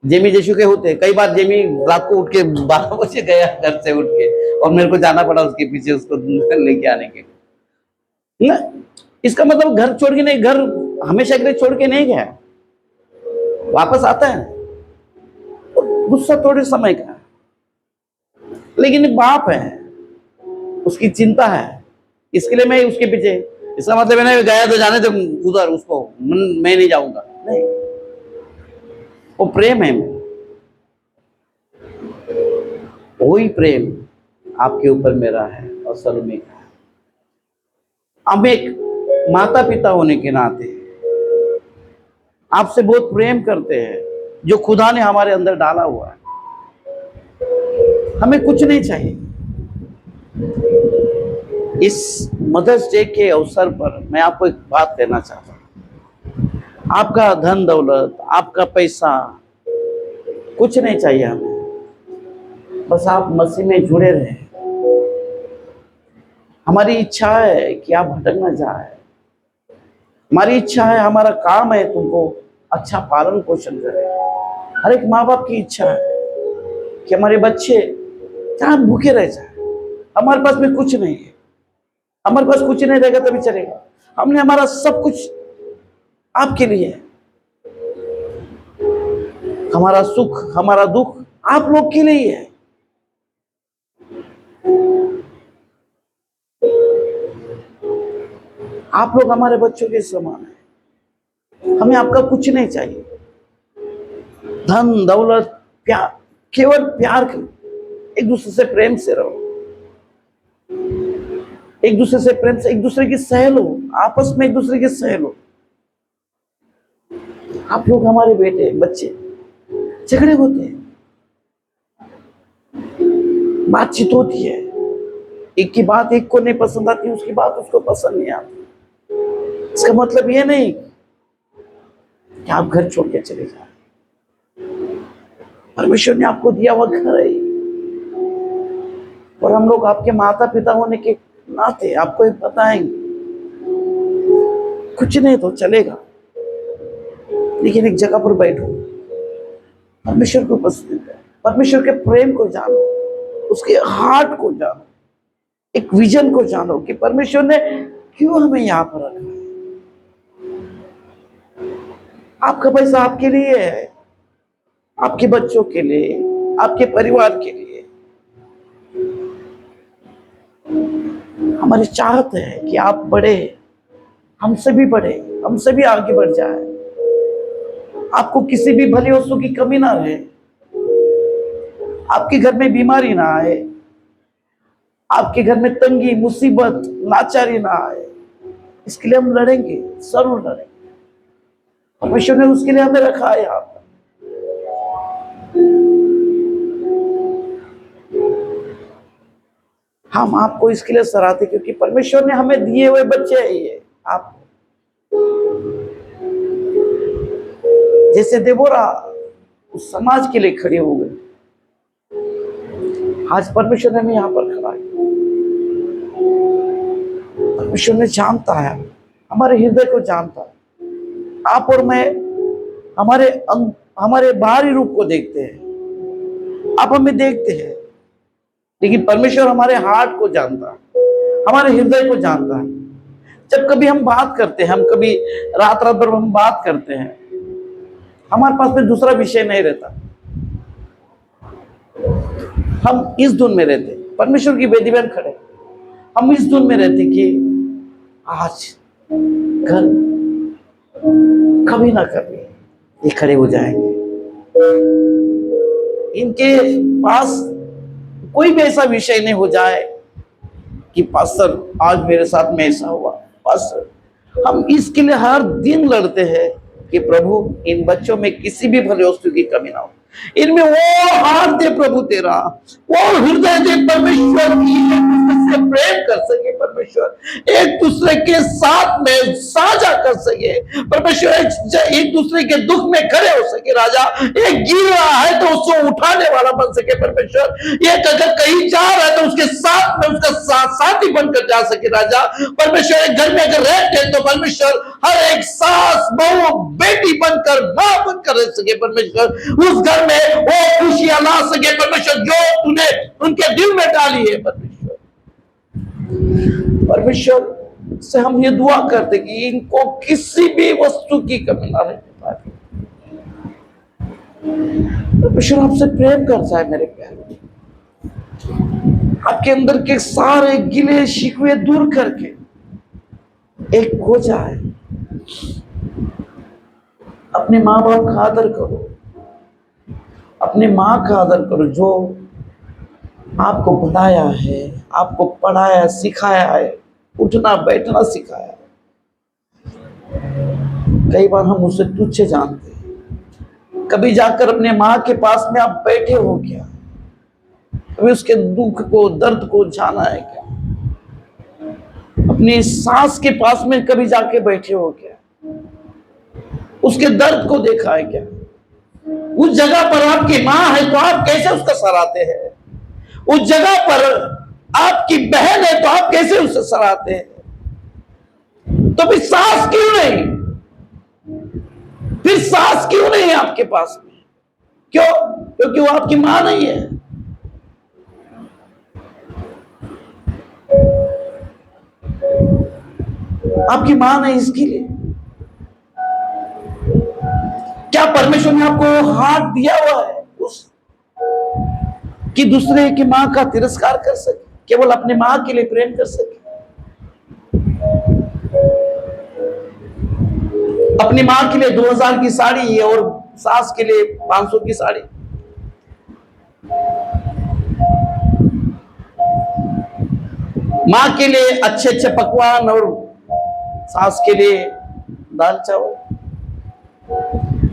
जेमी यीशु के होते हैं। कई बार जेमी रात को उठ के 12 बजे गया घर से उठ के, और मेरे को जाना पड़ा उसके पीछे उसको लेके आने के लिए। ना, इसका मतलब घर छोड़ के नहीं, घर हमेशा के लिए छोड़ के नहीं गया, वापस आता है। गुस्सा थोड़े समय का है, लेकिन बाप है, उसकी चिंता है, इसके लिए मैं उसके पीछे। इसका मतलब मैंने गया तो जाने दो उधर, उसको मैं नहीं जाऊंगा, नहीं, वो प्रेम है। वही प्रेम आपके ऊपर मेरा है और सलोमी का है। हम एक माता पिता होने के नाते आपसे बहुत प्रेम करते हैं, जो खुदा ने हमारे अंदर डाला हुआ है। हमें कुछ नहीं चाहिए। इस मदर्स डे के अवसर पर मैं आपको एक बात कहना चाहता हूं, आपका धन दौलत, आपका पैसा कुछ नहीं चाहिए हमें, बस आप मसीह में जुड़े रहें। हमारी इच्छा है कि आप भटक ना जाए, हमारी इच्छा है, हमारा काम है तुमको अच्छा पालन पोषण करे। हर एक माँ बाप की इच्छा है कि हमारे बच्चे जहाँ भूखे रह जाए। हमारे पास में कुछ नहीं है, हमारे पास कुछ नहीं रहेगा तभी चलेगा। हमने हमारा सब कुछ आपके लिए है, हमारा सुख हमारा दुख आप लोग के लिए है। आप लोग हमारे बच्चों के समान है, हमें आपका कुछ नहीं चाहिए। धन दौलत प्यार, केवल प्यार करो, एक दूसरे से प्रेम से रहो, एक दूसरे से प्रेम से, एक दूसरे की सह लो, आपस में एक दूसरे की सह लो। आप लोग हमारे बेटे बच्चे, झगड़े होते हैं, बातचीत होती है, एक की बात एक को नहीं पसंद आती, उसकी बात उसको पसंद नहीं आती। इसका मतलब ये नहीं कि आप घर छोड़ के चले जाए। परमेश्वर ने आपको दिया हुआ घर है, और हम लोग आपके माता पिता होने के नाते आपको एक बताएंगे, कुछ नहीं तो चलेगा, लेकिन एक जगह पर बैठो, परमेश्वर को उपस्थित है, परमेश्वर के प्रेम को जानो, उसके हार्ट को जानो, एक विजन को जानो कि परमेश्वर ने क्यों हमें यहाँ पर रखा है। आपका पैसा आपके लिए है, आपके बच्चों के लिए, आपके परिवार के लिए। हमारी चाहत है कि आप बढ़े, हमसे भी बढ़े, हमसे भी आगे बढ़ जाए, आपको किसी भी भली वस्तु की कमी ना रहे, आपके घर में बीमारी ना आए, आपके घर में तंगी, मुसीबत, लाचारी ना आए। इसके लिए हम लड़ेंगे, जरूर लड़ेंगे। परमेश्वर ने उसके लिए हमें रखा है यहाँ पर। हम आपको इसके लिए सराहते, क्योंकि परमेश्वर ने हमें दिए हुए बच्चे हैं ये आप। जैसे देबोरा उस समाज के लिए खड़े हो गए, आज परमेश्वर ने हमें यहाँ पर खड़ा किया। परमेश्वर ने जानता है, हमारे हृदय को जानता है। आप और मैं हमारे बाहरी रूप को देखते हैं, आप हमें देखते हैं, लेकिन परमेश्वर हमारे हार्ट को जानता है, हमारे हृदय को जानता है। जब कभी हम बात करते हैं, हम कभी रात रात भर हम बात करते हैं, हमारे पास में दूसरा विषय नहीं रहता, हम इस धुन में रहते, परमेश्वर की वेदी में खड़े, हम इस धुन में रहते कि आज कल कभी ना कभी ये खड़े हो जाएंगे। इनके पास कोई भी ऐसा विषय नहीं हो जाए कि पास्टर आज मेरे साथ में ऐसा हुआ। पास्टर, हम इसके लिए हर दिन लड़ते हैं कि प्रभु इन बच्चों में किसी भी भले वस्तु की कमी ना हो, इनमें वो हाथ दे प्रभु तेरा, वो हृदय दे परमेश्वर की, एक दूसरे से प्रेम कर सके परमेश्वर, एक दूसरे के साथ में साझा कर सके परमेश्वर, एक दूसरे के दुख में खड़े हो सके राजा। एक गिर रहा है तो उसको उठाने वाला बन सके परमेश्वर, एक अगर कहीं जा रहा है तो उसके साथ में उसका साथी बनकर जा सके राजा। परमेश्वर एक घर में अगर रहते हैं तो परमेश्वर हर एक सास बहू बेटी बनकर मां बनकर रह सके परमेश्वर, उस घर में वो खुशियां ला सके परमेश्वर जो तूने उनके दिल में डाली है परमेश्वर। परमेश्वर से हम ये दुआ करते कि इनको किसी भी वस्तु की कमी ना रहे। परमेश्वर आपसे प्रेम करता है मेरे प्यारे, आपके अंदर के सारे गिले शिकवे दूर करके एक हो जाए। अपने माँ बाप का आदर करो, अपने माँ का आदर करो जो आपको बनाया है, आपको पढ़ाया सिखाया है, उठना बैठना सिखाया है। कई बार हम उसे तुच्छ जानते हैं। कभी जाकर अपने माँ के पास में आप बैठे हो क्या? कभी उसके दुख को दर्द को जाना है क्या? अपनी सास के पास में कभी जाके बैठे हो क्या? उसके दर्द को देखा है क्या? उस जगह पर आपकी माँ है तो आप कैसे उसका सराहते हैं? उस जगह पर आपकी बहन है तो आप कैसे उसे सराहते हैं? तो फिर सास क्यों नहीं? फिर सास क्यों नहीं है आपके पास में? क्यों? क्योंकि वो आपकी माँ नहीं है। आपकी मां नहीं इसके लिए। क्या परमेश्वर ने आपको हाथ दिया हुआ है उस कि दूसरे की मां का तिरस्कार कर सके, केवल अपने मां के लिए प्रेम कर सके? अपनी मां के लिए 2000 की साड़ी है और सास के लिए 500 की साड़ी। मां के लिए अच्छे अच्छे पकवान और सास के लिए दाल चावल।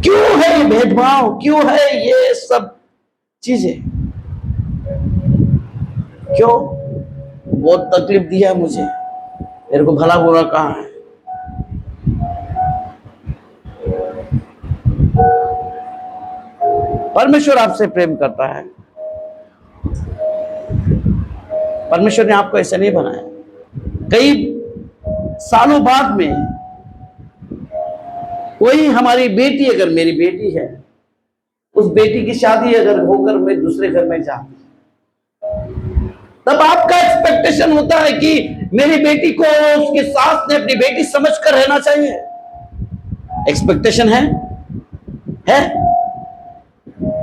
क्यों है ये भेदभाव? क्यों है ये सब चीजें? क्यों? बहुत तकलीफ दिया है मुझे, मेरे को भला बुरा कहा है। परमेश्वर आपसे प्रेम करता है। परमेश्वर ने आपको ऐसा नहीं बनाया। कई सालों बाद में कोई हमारी बेटी, अगर मेरी बेटी है, उस बेटी की शादी अगर होकर मैं दूसरे घर में जाऊं, तब आपका एक्सपेक्टेशन होता है कि मेरी बेटी को उसके सास ने अपनी बेटी समझकर रहना चाहिए। एक्सपेक्टेशन है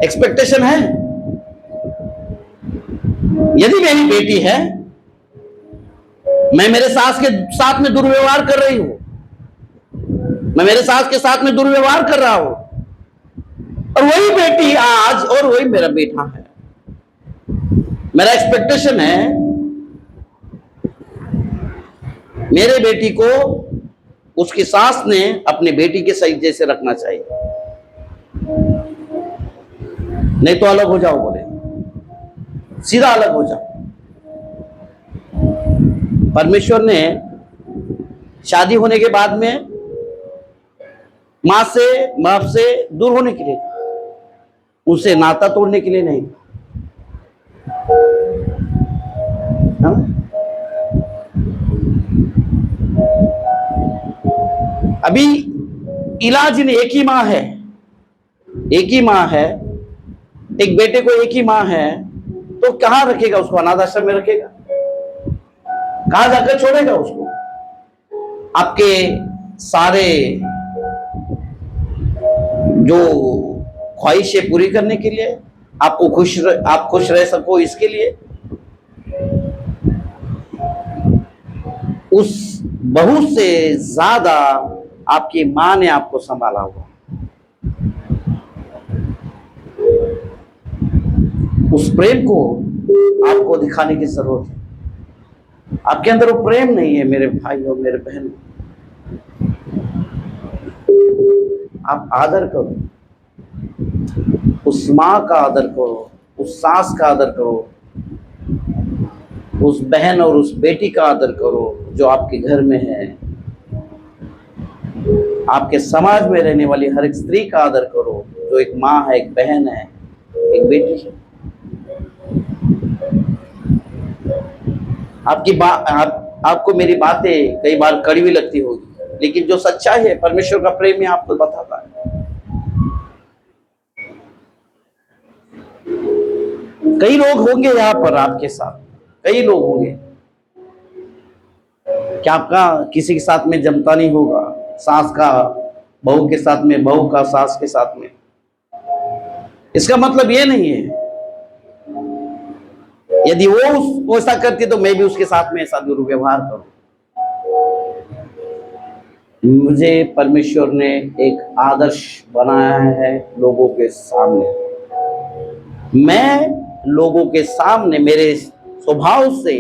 एक्सपेक्टेशन है। यदि मेरी बेटी है, मैं मेरे सास के साथ में दुर्व्यवहार कर रही हूं, मैं मेरे सास के साथ में दुर्व्यवहार कर रहा हूं, और वही बेटी आज और वही मेरा बेटा है, मेरा एक्सपेक्टेशन है मेरे बेटी को उसकी सास ने अपनी बेटी के सही जैसे रखना चाहिए, नहीं तो अलग हो जाओ, बोले सीधा अलग हो जाओ। परमेश्वर ने शादी होने के बाद में मां से, बाप से दूर होने के लिए, उनसे नाता तोड़ने के लिए नहीं। हाँ? अभी इलाज नहीं, एक ही मां है, एक ही मां है, एक बेटे को एक ही मां है, तो कहां रखेगा उसको? अनाथ आश्रम में रखेगा? कहां जाकर छोड़ेगा उसको? आपके सारे जो ख्वाहिशें पूरी करने के लिए, आपको आप खुश रह सको, इसके लिए उस बहू से ज्यादा आपकी मां ने आपको संभाला हुआ। उस प्रेम को आपको दिखाने की जरूरत है। आपके अंदर वो प्रेम नहीं है मेरे भाई और मेरे बहन, आप आदर करो, उस मां का आदर करो, उस सास का आदर करो, उस बहन और उस बेटी का आदर करो जो आपके घर में है। आपके समाज में रहने वाली हर एक स्त्री का आदर करो जो एक मां है, एक बहन है, एक बेटी है। आपको मेरी बातें कई बार कड़वी लगती होगी, लेकिन जो सच्चाई है, परमेश्वर का प्रेम में आपको बताता है। कई लोग होंगे यहाँ पर आपके साथ, कई लोग होंगे कि आपका किसी के साथ में जमता नहीं होगा, सास का बहू के साथ में, बहू का सास के साथ में। इसका मतलब ये नहीं है यदि वो ऐसा करती तो मैं भी उसके साथ में ऐसा दुर्व्यवहार करूं। मुझे परमेश्वर ने एक आदर्श बनाया है लोगों के सामने। मैं लोगों के सामने, मेरे स्वभाव से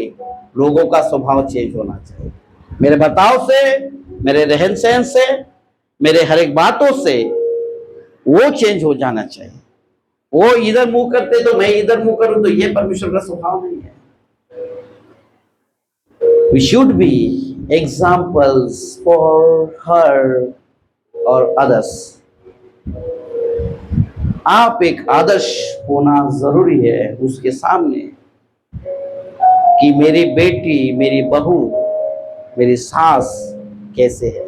लोगों का स्वभाव चेंज होना चाहिए, मेरे बर्ताव से, मेरे रहन सहन से, मेरे हर एक बातों से वो चेंज हो जाना चाहिए। वो इधर मुंह करते तो मैं इधर मुंह करूं, तो ये परमेश्वर का स्वभाव नहीं है। We should be examples for her or others. आप एक आदर्श होना जरूरी है उसके सामने कि मेरी बेटी, मेरी बहू, मेरी सास कैसे है।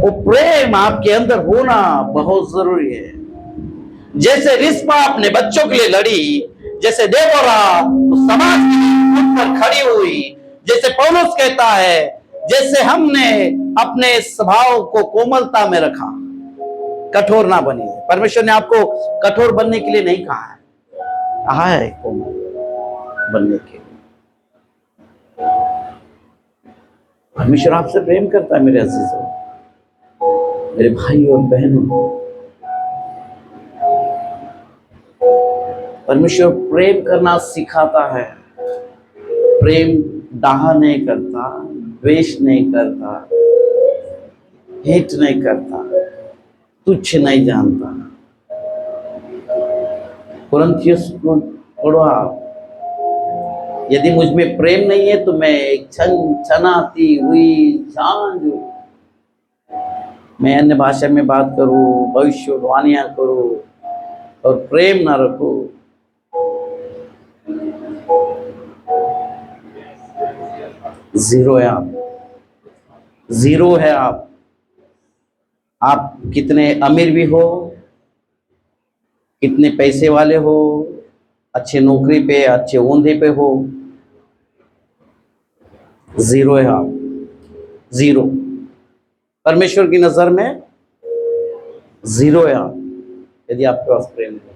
वो प्रेम आपके अंदर होना बहुत जरूरी है। जैसे रिस्पा अपने बच्चों के लिए लड़ी, जैसे देबोरा समाज के लिए उठ कर खड़ी हुई, जैसे पौलुस कहता है, जैसे हमने अपने स्वभाव को कोमलता में रखा, कठोर ना बनिए। परमेश्वर ने आपको कठोर बनने के लिए नहीं कहा है कोमल बनने के लिए। परमेश्वर आपसे प्रेम करता है मेरे अजीजों, मेरे भाई और बहनों। परमेश्वर प्रेम करना सिखाता है। प्रेम डाह नहीं करता, द्वेष नहीं करता, हेट नहीं करता, तुच्छ नहीं जानता। कुरिन्थियों को पढ़ो आप। यदि मुझ में प्रेम नहीं है तो मैं एक छनाती हुई झांझ हूं। मैं अन्य भाषा में बात करूं, भविष्यवाणियां करूं और प्रेम ना रखूं, जीरो है आप, जीरो है आप। आप कितने अमीर भी हो, कितने पैसे वाले हो, अच्छे नौकरी पे, अच्छे ओंधे पे हो, जीरो है आप, जीरो। परमेश्वर की नजर में जीरो है आप, यदि आपके पास प्रेम है।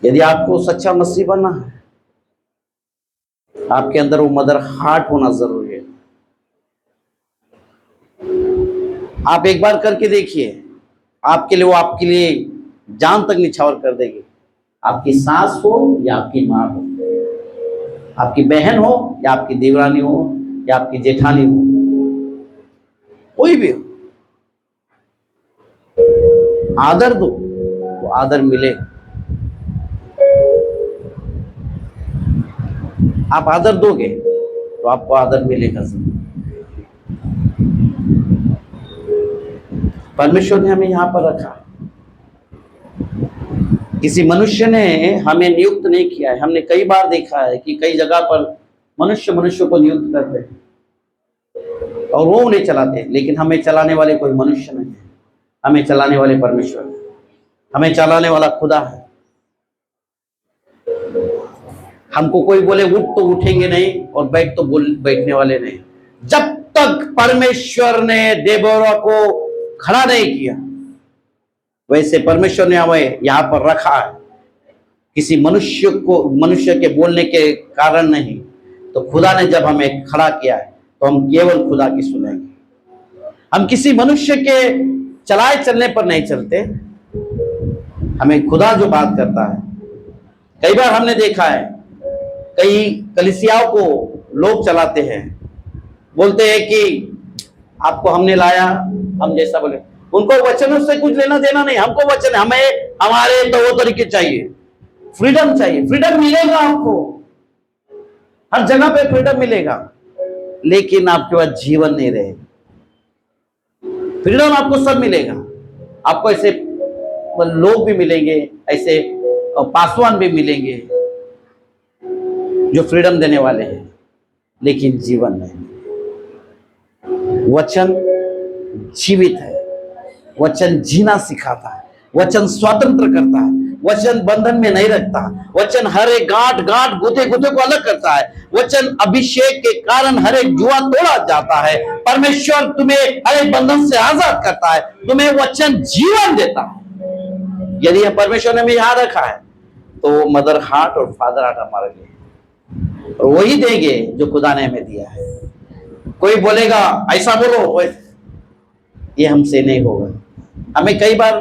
यदि आपको सच्चा मसीह बनना है, आपके अंदर वो मदर हार्ट होना जरूरी है। आप एक बार करके देखिए, आपके लिए वो आपके लिए जान तक निछावर कर देगी। आपकी सास हो या आपकी माँ हो, आपकी बहन हो या आपकी देवरानी हो या आपकी जेठानी हो, कोई भी हो, आदर दो, वो आदर मिलेगा। आप आदर दोगे तो आपको आदर मिलेगा जरूर। परमेश्वर ने हमें यहां पर रखा, किसी मनुष्य ने हमें नियुक्त नहीं किया है। हमने कई बार देखा है कि कई जगह पर मनुष्य मनुष्य को नियुक्त करते हैं और वो उन्हें चलाते हैं, लेकिन हमें चलाने वाले कोई मनुष्य नहीं है, हमें चलाने वाले परमेश्वर है, हमें चलाने वाला खुदा है। हमको कोई बोले उठ तो उठेंगे नहीं और बैठ तो बैठने वाले नहीं। जब तक परमेश्वर ने देबोरा को खड़ा नहीं किया, वैसे परमेश्वर ने हमें यहां पर रखा है, किसी मनुष्य के बोलने के कारण नहीं। तो खुदा ने जब हमें खड़ा किया है तो हम केवल खुदा की सुनेंगे। हम किसी मनुष्य के चलाए चलने पर नहीं चलते, हमें खुदा जो बात करता है। कई बार हमने देखा है, कई कलीसियाओं को लोग चलाते हैं, बोलते हैं कि आपको हमने लाया, हम जैसा बोले। उनको वचनों से कुछ लेना देना नहीं, हमको वचन, हमें हमारे तो वो तरीके चाहिए, फ्रीडम चाहिए। फ्रीडम मिलेगा आपको, हर जगह पे फ्रीडम मिलेगा, लेकिन आपके पास जीवन नहीं रहेगा। फ्रीडम आपको सब मिलेगा, आपको ऐसे लोग भी मिलेंगे, ऐसे पासवान भी मिलेंगे जो फ्रीडम देने वाले हैं, लेकिन जीवन नहीं। वचन जीवित है, वचन जीना सिखाता है, वचन स्वतंत्र करता है, वचन बंधन में नहीं रखता, वचन हर एक गांठ गांठ गुथे गुथे को अलग करता है। वचन अभिषेक के कारण हर एक जुआ तोड़ा जाता है। परमेश्वर तुम्हें हर एक बंधन से आजाद करता है, तुम्हें वचन जीवन देता है। यदि परमेश्वर ने हमें यहां रखा है तो मदर हार्ट और फादर हार्ट हमारे लिए, और वही देंगे जो खुदा ने हमें दिया है। कोई बोलेगा ऐसा बोलो, ये हमसे नहीं होगा। हमें कई बार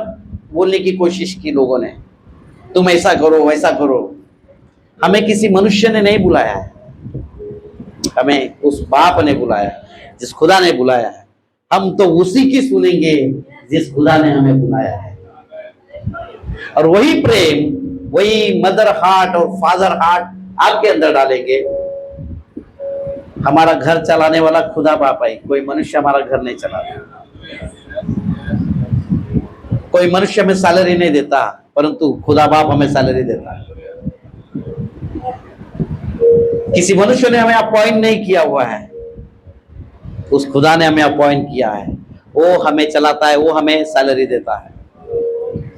बोलने की कोशिश की लोगों ने, तुम ऐसा करो वैसा करो। हमें किसी मनुष्य ने नहीं बुलाया है, हमें उस बाप ने बुलाया, जिस खुदा ने बुलाया है। हम तो उसी की सुनेंगे जिस खुदा ने हमें बुलाया है। और वही प्रेम, वही मदर हार्ट और फादर हार्ट आपके अंदर डालेंगे। हमारा घर चलाने वाला खुदा बाप है, कोई मनुष्य हमारा घर नहीं चलाता। कोई मनुष्य हमें सैलरी नहीं देता, परंतु खुदा बाप हमें सैलरी देता है। किसी मनुष्य ने हमें अपॉइंट नहीं किया हुआ है, उस खुदा ने हमें अपॉइंट किया है। वो हमें चलाता है, वो हमें सैलरी देता है,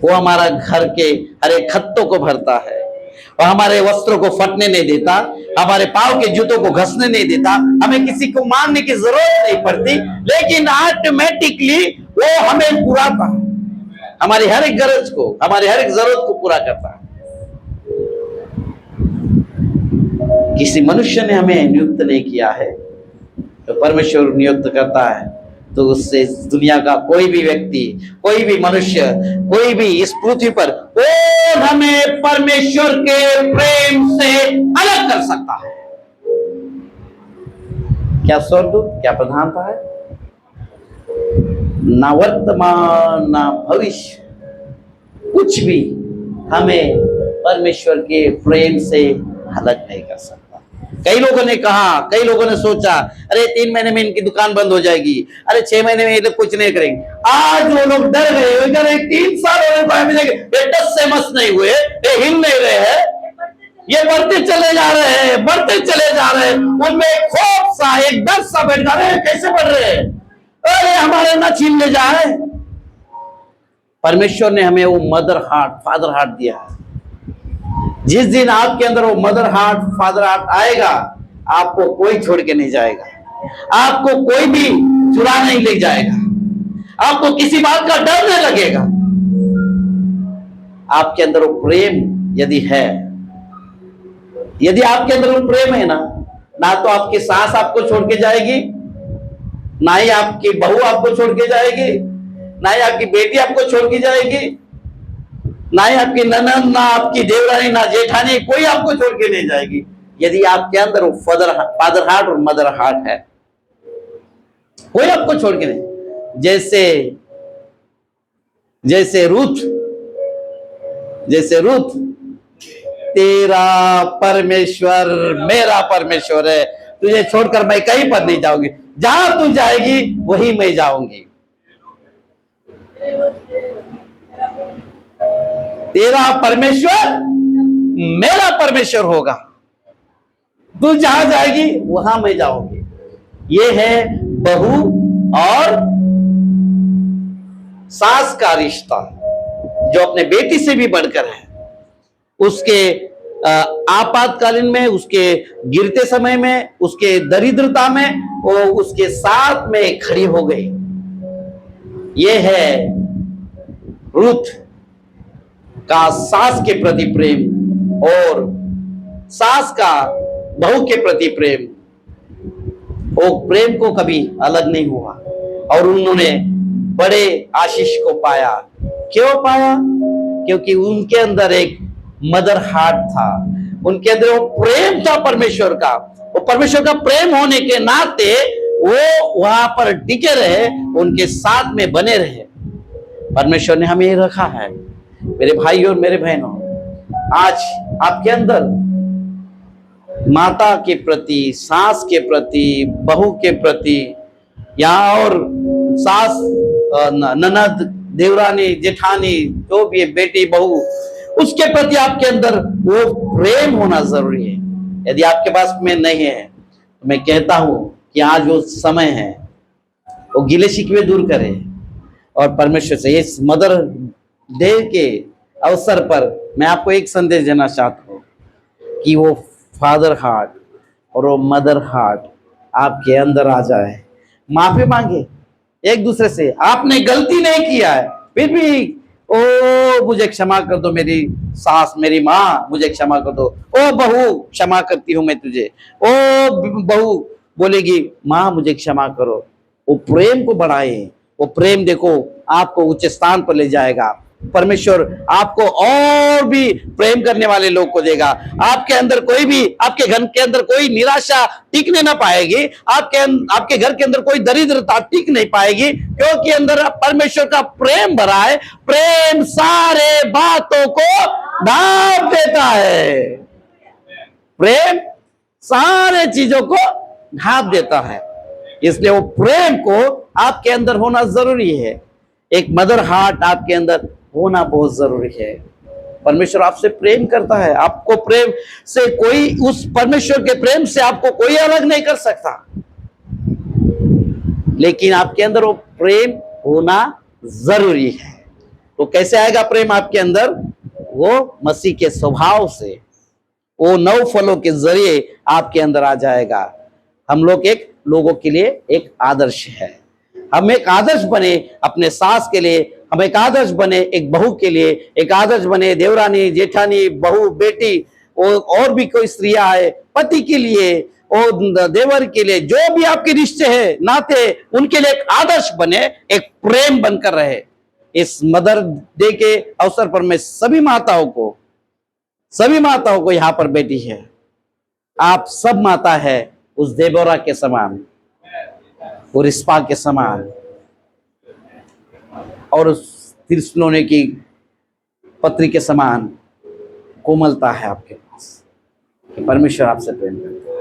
वो हमारा घर के हर एक खत्तों को भरता है, और हमारे वस्त्रों को फटने नहीं देता, हमारे पांव के जूतों को घसने नहीं देता। हमें किसी को मांगने की जरूरत नहीं पड़ती, लेकिन ऑटोमेटिकली वो हमें पुराता है, हमारी हर एक गरज को, हमारी हर एक जरूरत को पूरा करता है। किसी मनुष्य ने हमें नियुक्त नहीं किया है, तो परमेश्वर नियुक्त करता है। तो उससे दुनिया का कोई भी व्यक्ति, कोई भी मनुष्य, कोई भी इस पृथ्वी पर वो हमें परमेश्वर के प्रेम से अलग कर सकता है। क्या स्वर्गदूत, क्या प्रधानता है, ना वर्तमान ना भविष्य, कुछ भी हमें परमेश्वर के प्रेम से अलग नहीं कर सकता। कई लोगों ने कहा, कई लोगों ने सोचा, अरे 3 महीने में इनकी दुकान बंद हो जाएगी, अरे 6 महीने में ये लोग कुछ नहीं करेंगे। आज वो लोग डर गए, 3 साल हो गए, ये टस से मस नहीं हुए, ये हिल नहीं रहे हैं, ये बढ़ते चले जा रहे हैं, बढ़ते चले जा रहे हैं। उनमें एक खौफ सा, एक डर सा बैठ जा रहे हैं, कैसे बढ़ रहे हैं, अरे हमारे ना छीन ले जाए। परमेश्वर ने हमें वो मदर हार्ट, फादर हार्ट दिया है। जिस दिन आपके अंदर वो मदर हार्ट, फादर हार्ट आएगा, आपको कोई छोड़ के नहीं जाएगा, आपको कोई भी चुरा नहीं ले जाएगा, आपको किसी बात का डर नहीं लगेगा। आपके अंदर वो प्रेम यदि है, यदि आपके अंदर वो प्रेम है ना तो आपकी सास आपको छोड़ के जाएगी, ना ही आपकी बहू आपको छोड़ के जाएगी, ना ही आपकी बेटी आपको छोड़ के जाएगी, ना ही आपकी ननद, ना आपकी देवरानी, ना जेठानी, कोई आपको छोड़ के नहीं जाएगी। यदि आपके अंदर वो फादर हार्ट और मदर हार्ट है, कोई आपको छोड़ के नहीं। जैसे रूथ तेरा परमेश्वर मेरा परमेश्वर है, तुझे छोड़कर मैं कहीं पर नहीं जाऊंगी, जहां तू जाएगी वहीं मैं जाऊंगी। तेरा परमेश्वर मेरा परमेश्वर होगा, तू जहां जाएगी वहां मैं जाऊंगी। ये है बहू और सास का रिश्ता, जो अपने बेटी से भी बढ़कर है। उसके आपातकालीन में, उसके गिरते समय में, उसके दरिद्रता में वो उसके साथ में खड़ी हो गई। ये है रूथ का सास के प्रति प्रेम और सास का बहू के प्रति प्रेम। वो प्रेम को कभी अलग नहीं हुआ और उन्होंने बड़े आशीष को पाया। क्यों पाया? क्योंकि उनके अंदर एक मदर हार्ट था, उनके अंदर वो प्रेम था परमेश्वर का। वो परमेश्वर का प्रेम होने के नाते वो वहां पर टिके रहे, उनके साथ में बने रहे। परमेश्वर ने हमें रखा है। मेरे भाई और मेरे बहनों, आज आपके अंदर माता के प्रति, सास के प्रति, बहू के प्रति, या और सास, ननद, देवरानी, जेठानी, जो भी बेटी बहू, उसके प्रति आपके अंदर वो प्रेम होना जरूरी है। यदि आपके पास में नहीं है तो मैं कहता हूं कि आज वो समय है, वो गिले शिकवे दूर करें और परमेश्वर से इस मदर डे के अवसर पर मैं आपको एक संदेश देना चाहता हूं कि वो फादर हार्ट और वो मदर हार्ट आपके अंदर आ जाए। माफी मांगे एक दूसरे से। आपने गलती नहीं किया है, फिर भी ओ मुझे क्षमा कर दो मेरी सास, मेरी माँ मुझे क्षमा कर दो। ओ बहू क्षमा करती हूं मैं तुझे। ओ बहू बोलेगी माँ मुझे क्षमा करो। वो प्रेम को बढ़ाए। वो प्रेम देखो आपको उच्च स्थान पर ले जाएगा। परमेश्वर आपको और भी प्रेम करने वाले लोग को देगा। आपके अंदर कोई भी, आपके घर के अंदर कोई निराशा टिकने ना पाएगी। आपके घर के अंदर कोई दरिद्रता टिक नहीं पाएगी, क्योंकि अंदर परमेश्वर का प्रेम भरा है। प्रेम सारे बातों को ढांप देता है। प्रेम सारे चीजों को ढांप देता है। इसलिए वो प्रेम को आपके अंदर होना जरूरी है। एक मदर हार्ट आपके अंदर होना बहुत जरूरी है। परमेश्वर आपसे प्रेम करता है। आपको प्रेम से कोई, उस परमेश्वर के प्रेम से आपको कोई अलग नहीं कर सकता, लेकिन आपके अंदर वो प्रेम होना जरूरी है। तो कैसे आएगा प्रेम आपके अंदर? वो मसीह के स्वभाव से, वो 9 फलों के जरिए आपके अंदर आ जाएगा। हम लोग एक लोगों के लिए एक आदर्श है। हम एक आदर्श बने अपने सास के लिए, हम एक आदर्श बने एक बहू के लिए, एक आदर्श बने देवरानी, जेठानी, बहू, बेटी, और भी कोई स्त्रियां है, पति के लिए और देवर के लिए, जो भी आपके रिश्ते हैं, नाते, उनके लिए एक आदर्श बने, एक प्रेम बनकर रहे। इस मदर डे के अवसर पर मैं सभी माताओं को यहाँ पर बैठी है, आप सब माता है उस देबोरा के समान, वो रिस्पा के समान, और उस तिरसलोने की पत्री के समान कोमलता है आपके पास कि परमेश्वर आपसे प्रेम करता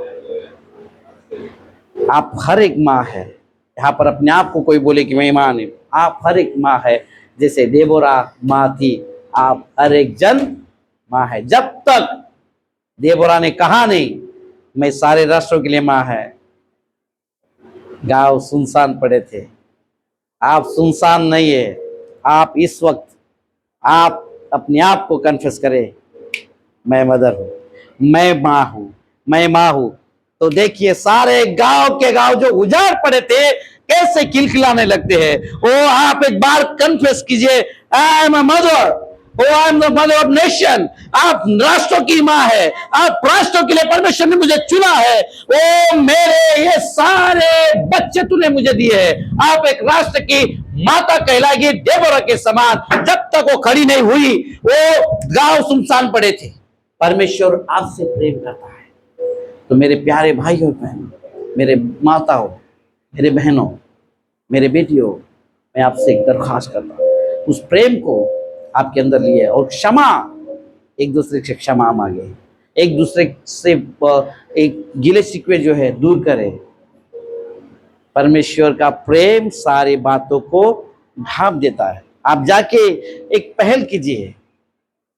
है। आप हर एक माँ है। यहाँ पर अपने आप को कोई बोले कि मैं माँ नहीं, आप हर एक माँ है। जैसे देबोरा माँ थी, आप हर एक जन माँ है। जब तक देबोरा ने कहा नहीं, मैं सारे राष्ट्रों के लिए माँ है। गांव सुनसान पड़े थे, आप सुनसान नहीं है। आप इस वक्त आप अपने आप को कन्फेस करें, मैं मदर हूं, मैं माँ हूं, मैं माँ हूं। तो देखिए सारे गांव के गांव जो उजाड़ पड़े थे कैसे किलकिलाने लगते हैं। ओ आप एक बार कन्फेस कीजिए, I am a mother, oh I am the mother of nation. आप राष्ट्रों की माँ है, आप राष्ट्रों के लिए परमेश्वर ने मुझे चुना है। ओ मेरे ये सारे बच्चे तूने मुझे दिए हैं। आप एक राष्ट्र की माता कहलाएगी देबोरा के समान। जब तक वो खड़ी नहीं हुई वो गांव सुनसान पड़े थे। परमेश्वर आपसे प्रेम करता है। तो मेरे प्यारे भाई और बहनों, मेरे माताओं, मेरे बहनों, मेरे बेटियों, मैं आपसे एक दरख्वास्त करता हूँ, उस प्रेम को आपके अंदर लिए और क्षमा, एक दूसरे से क्षमा मांगे, एक दूसरे से एक गिले शिकवे जो है दूर करें। परमेश्वर का प्रेम सारी बातों को ढांप देता है। आप जाके एक पहल कीजिए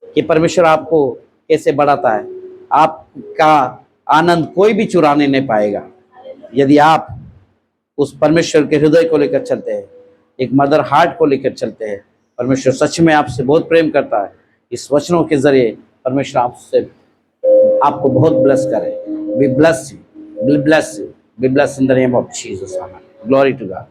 कि परमेश्वर आपको कैसे बढ़ाता है। आपका आनंद कोई भी चुराने नहीं पाएगा यदि आप उस परमेश्वर के हृदय को लेकर चलते हैं, एक मदर हार्ट को लेकर चलते हैं। परमेश्वर सच में आपसे बहुत प्रेम करता है। इस वचनों के जरिए परमेश्वर आपको बहुत ब्लेस करे। We bless you, we bless you, we bless in the name of Jesus. Amen. Glory to God.